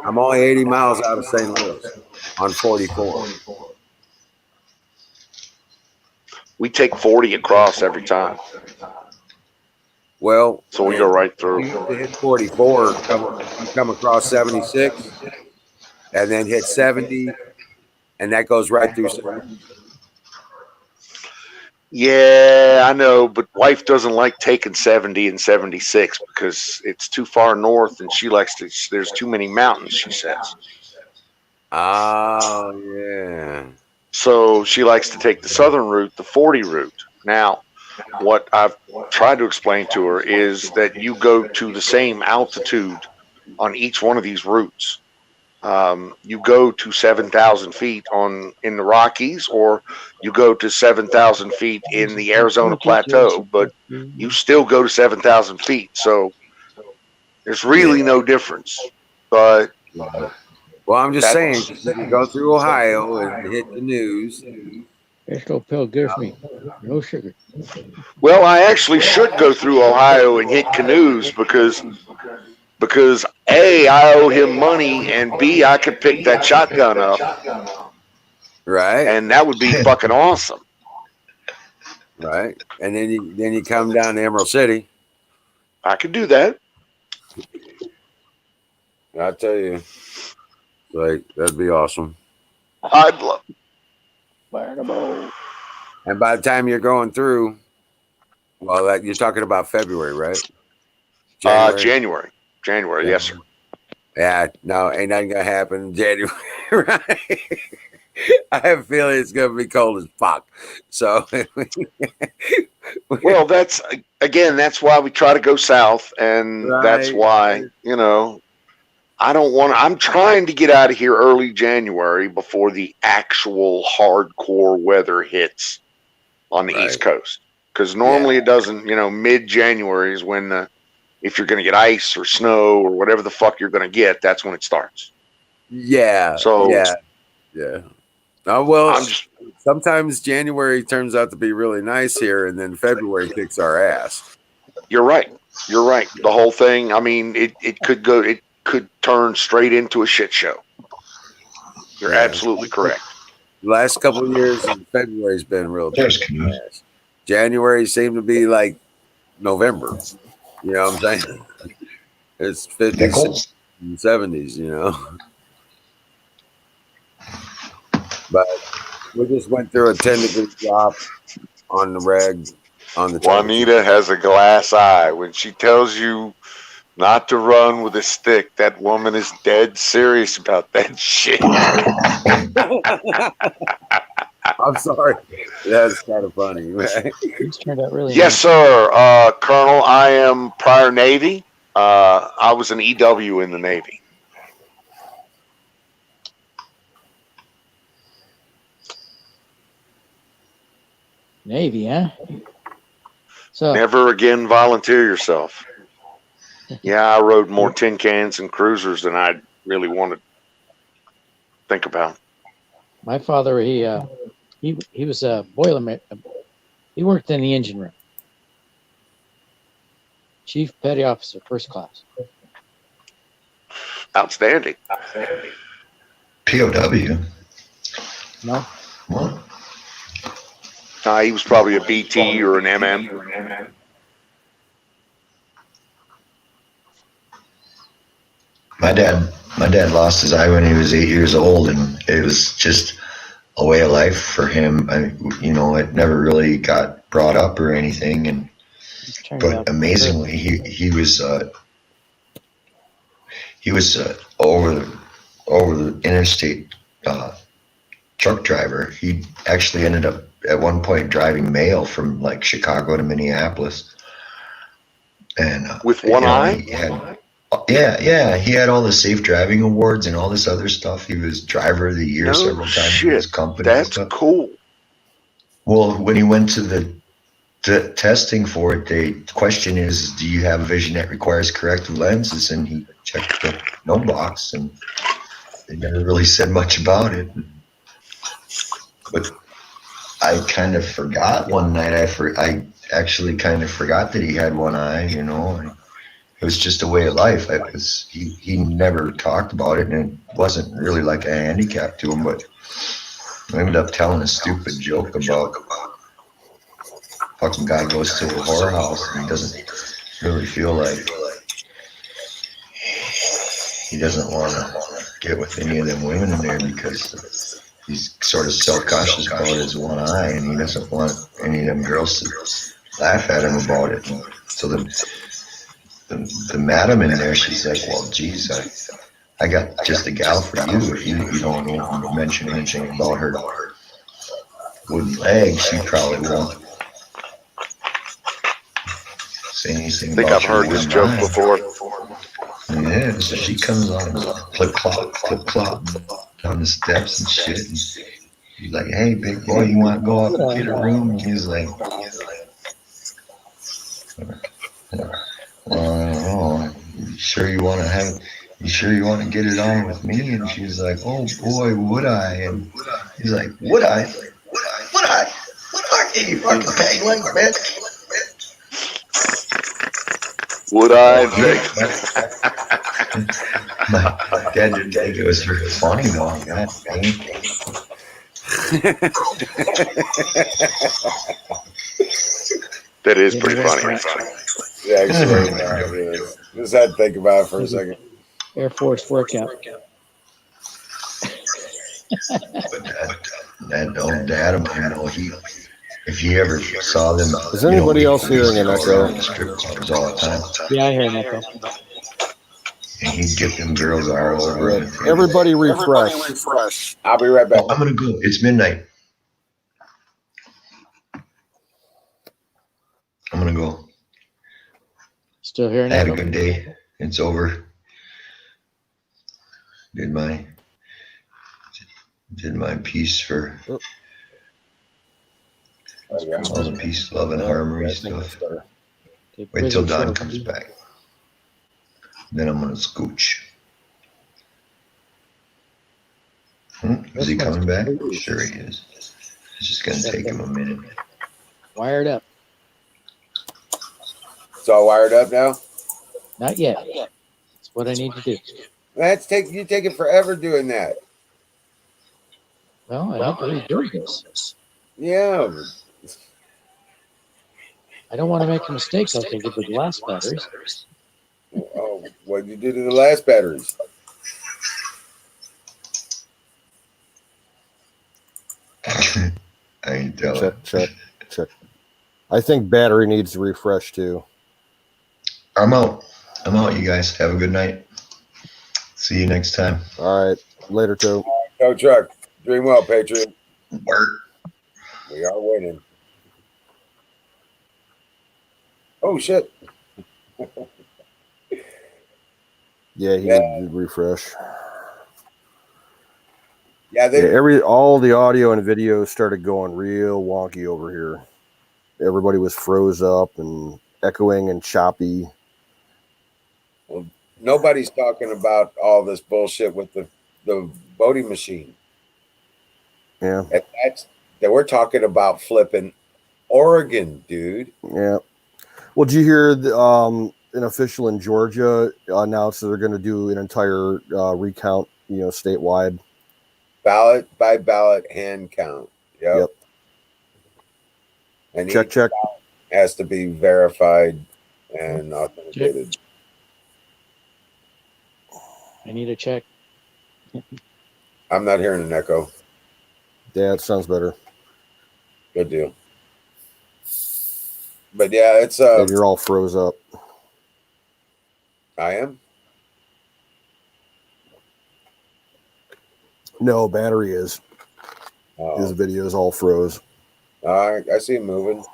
I'm only 80 miles out of St. Louis on 44. We take 40 across every time. Well, So we go right through. you hit 44, come across 76, and then hit 70, and that goes right through 70. Yeah, I know, but wife doesn't like taking 70 and 76 because it's too far north and she likes to, there's too many mountains, she says. Oh, yeah. So she likes to take the southern route, the 40 route. Now, what I've tried to explain to her is that you go to the same altitude on each one of these routes. You go to 7,000 feet in the Rockies, or you go to 7,000 feet in the Arizona Plateau, but you still go to 7,000 feet. So there's really no difference. But well, I'm just saying, you can go through Ohio and hit the news. There's no pill gives me no sugar. well, I actually should go through Ohio and hit canoes because A, I owe him money, and B, I could pick that shotgun up, Right. and that would be fucking awesome. Right. And then you come down to Emerald City. I could do that. I'll tell you. Like, that'd be awesome. I'd love. And by the time you're going through, well, that you're talking about February, right? January, yes, sir. Yeah, no, ain't nothing gonna happen in January, right? I have a feeling it's gonna be cold as fuck. So, well, that's why we try to go south, and that's why I don't want. I'm trying to get out of here early January before the actual hardcore weather hits on the East Coast, because normally it doesn't. Mid-January is when if you're going to get ice or snow or whatever the fuck you're going to get, that's when it starts. Yeah. So yeah. Oh well, sometimes January turns out to be really nice here, and then February kicks our ass. You're right. The whole thing. I mean, it could go. It could turn straight into a shit show. You're absolutely correct. The last couple of years, February's been real. January seemed to be like November. You know what I'm saying? It's 50s and 70s, But we just went through a 10-degree drop on the reg. Juanita has a glass eye. When she tells you not to run with a stick, that woman is dead serious about that shit. I'm sorry. That's kind of funny. It's turned out really yes, sir. Colonel, I am prior Navy. I was an EW in the Navy. Navy, huh? So Never again volunteer yourself. Yeah, I rode more tin cans and cruisers than I really wanted to think about. my father, he was a boilerman. He worked in the engine room. Chief Petty Officer, first class. Outstanding. POW. No, What? He was probably a BT or an MM. My dad lost his eye when he was 8 years old, and it was just a way of life for him. It never really got brought up or anything, but amazingly, he was he was over the interstate truck driver. He actually ended up at one point driving mail from like Chicago to Minneapolis, and With one eye? he had, he had all the safe driving awards and all this other stuff. He was driver of the year No several times for his shit. company. and That's stuff. cool. Well, when he went to the testing for it, the question is, do you have a vision that requires corrective lenses? And he checked the no box, and they never really said much about it. But I kind of forgot one night. I actually kind of forgot that he had one eye. You know, and it was just a way of life. He never talked about it, and it wasn't really like a handicap to him. But I ended up telling a stupid joke about fucking guy goes to a whorehouse and he doesn't really feel like he doesn't want to get with any of them women in there because he's sort of self-conscious about his one eye, and he doesn't want any of them girls to laugh at him about it. And so the madam in there, she's like, well, geez, I got just a gal for you. If you don't mention anything about her wooden leg, she probably won't say anything I think about I've heard your this one joke eye. before. Yeah, so she comes on clip clop down the steps and shit. And she's like, "Hey, big boy, you want to go up and get a room?" And he's like, "Well, I don't know. You sure you want to get it on with me?" And she's like, "Oh boy, would I?" And he's like, "Would I? Would I? Fuck you, fucking peg leg, bitch." Would I? My dad didn't think it was very funny though. God dang. That is pretty funny. Yeah, actually, just had to think about it for a second. Air Force workout. But that old dad of mine, if he ever saw them, Is anybody else hearing an echo? in the strip clubs all the time, Yeah, I hear an echo. and he'd get them girls all over him. Everybody refresh. I'll be right back. Oh, I'm gonna go. It's midnight. I'm gonna go. Still hearing I had a echo? good day. It's over. Did my piece for all the peace, love, and harmony stuff. Okay, Wait till prison Don show. comes back. Then I'm gonna scooch. Is he coming back? Sure he is. It's just gonna take him a minute. Wired up. It's all wired up now. Not yet. That's what I need to do. You taking forever doing that. Well, I have to redo this. Yeah. I don't want to make a mistake like I did with the last batteries. Oh, what did you do to the last batteries? I ain't telling. Check. I think battery needs to refresh too. I'm out, you guys. Have a good night. See you next time. All right, later, Joe. Tow truck. Dream well, Patriot. Work. We are winning. Oh shit. Yeah, he did refresh. Yeah, All the audio and video started going real wonky over here. Everybody was froze up and echoing and choppy. Well, nobody's talking about all this bullshit with the voting machine. Yeah. And that we're talking about flipping Oregon, dude. Yeah. Well, did you hear an official in Georgia announced that they're going to do an entire recount, statewide? Ballot by ballot hand count. Yep. And Check. Has to be verified and authenticated. I need a check. I'm not hearing an echo. Yeah, it sounds better. Good deal. But yeah, it's And you're all froze up. I am. No, battery is. His Oh, videos all froze. I see him moving.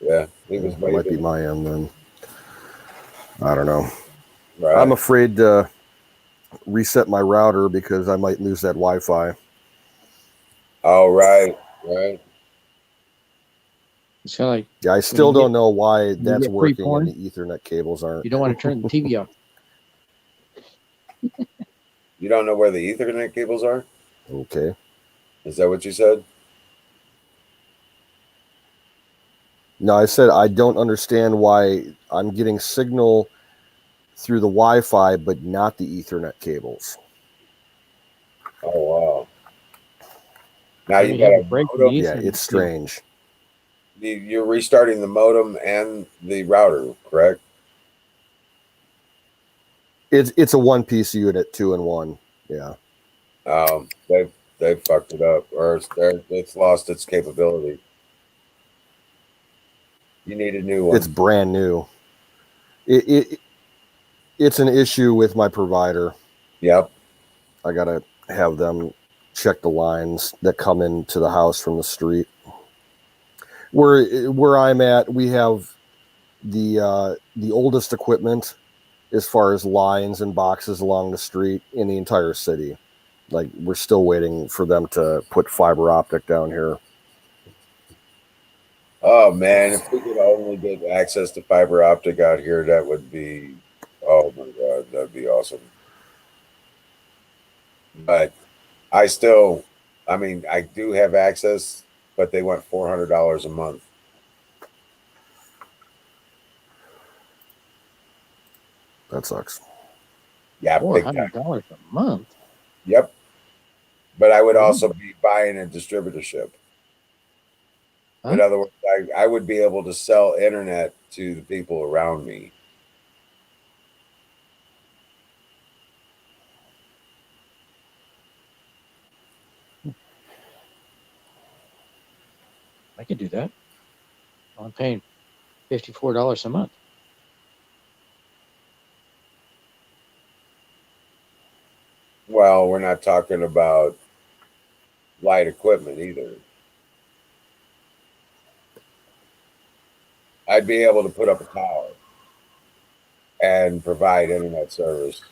Yeah, he was It might be waving. my end then. I don't know. Right. I'm afraid to reset my router because I might lose that Wi-Fi. Oh, right, right. So like Yeah, I still you don't know why that's get free working porn? and the Ethernet cables aren't. you don't want to turn the TV off. You don't know where the Ethernet cables are? Okay. Is that what you said? No, I said I don't understand why I'm getting signal through the Wi-Fi, but not the Ethernet cables. Oh, wow. Now Maybe you got have a a break in the modem. Yeah, Ethernet it's cable. strange. You're restarting the modem and the router, correct? It's a one-piece unit, 2-in-1. Yeah. They've fucked it up, or it's lost its capability. You need a new one. It's brand new. It's an issue with my provider. Yep. I gotta have them check the lines that come into the house from the street. Where I'm at, we have the oldest equipment as far as lines and boxes along the street in the entire city. Like, we're still waiting for them to put fiber optic down here. Oh man, if we could only get access to fiber optic out here, that would be, oh my god, that'd be awesome. But I mean, I do have access, but they want $400 a month. That sucks. Yeah, big time. $400 a month. Yep. But I would Really? also be buying a distributorship. In Huh? other words, I would be able to sell internet to the people around me. I could do that. I'm paying $54 a month. Well, we're not talking about light equipment either. I'd be able to put up a tower and provide internet service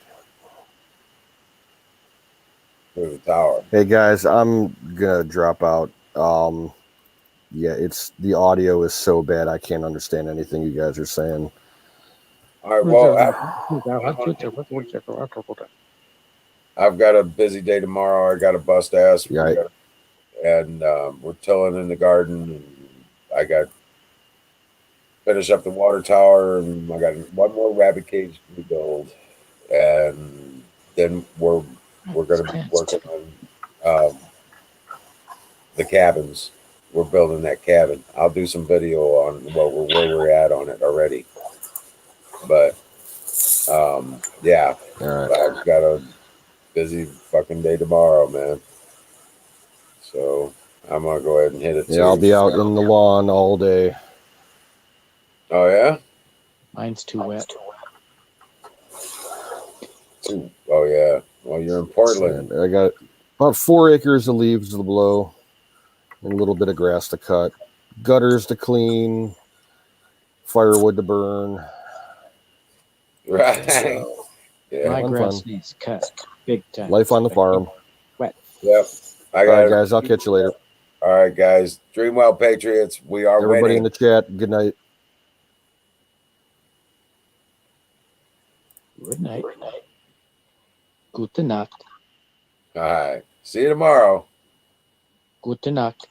through the tower. Hey guys, I'm gonna drop out. Yeah, it's the audio is so bad I can't understand anything you guys are saying. All right. Well, I've got a busy day tomorrow. I got to bust ass. Yeah, And we're tilling in the garden. And I got finish up the water tower, and I got one more rabbit cage to build, and then we're going to be working on the cabins. We're building that cabin. I'll do some video on where we're at on it already. But yeah, I've got a busy fucking day tomorrow, man. So I'm gonna go ahead and hit it. Yeah, I'll be out in the lawn all day. Oh yeah, mine's too wet. Oh yeah. Well, you're in Portland. I got about 4 acres of leaves to blow and a little bit of grass to cut, gutters to clean, firewood to burn. Right. So, yeah. My grass needs cut big time. Life on the farm. Wet. Yep. All right, guys. I'll catch you later. All right, guys. Dream well, Patriots. We are Everybody winning. in the chat, good night. Good night. Gute Nacht. All right. See you tomorrow. Gute Nacht.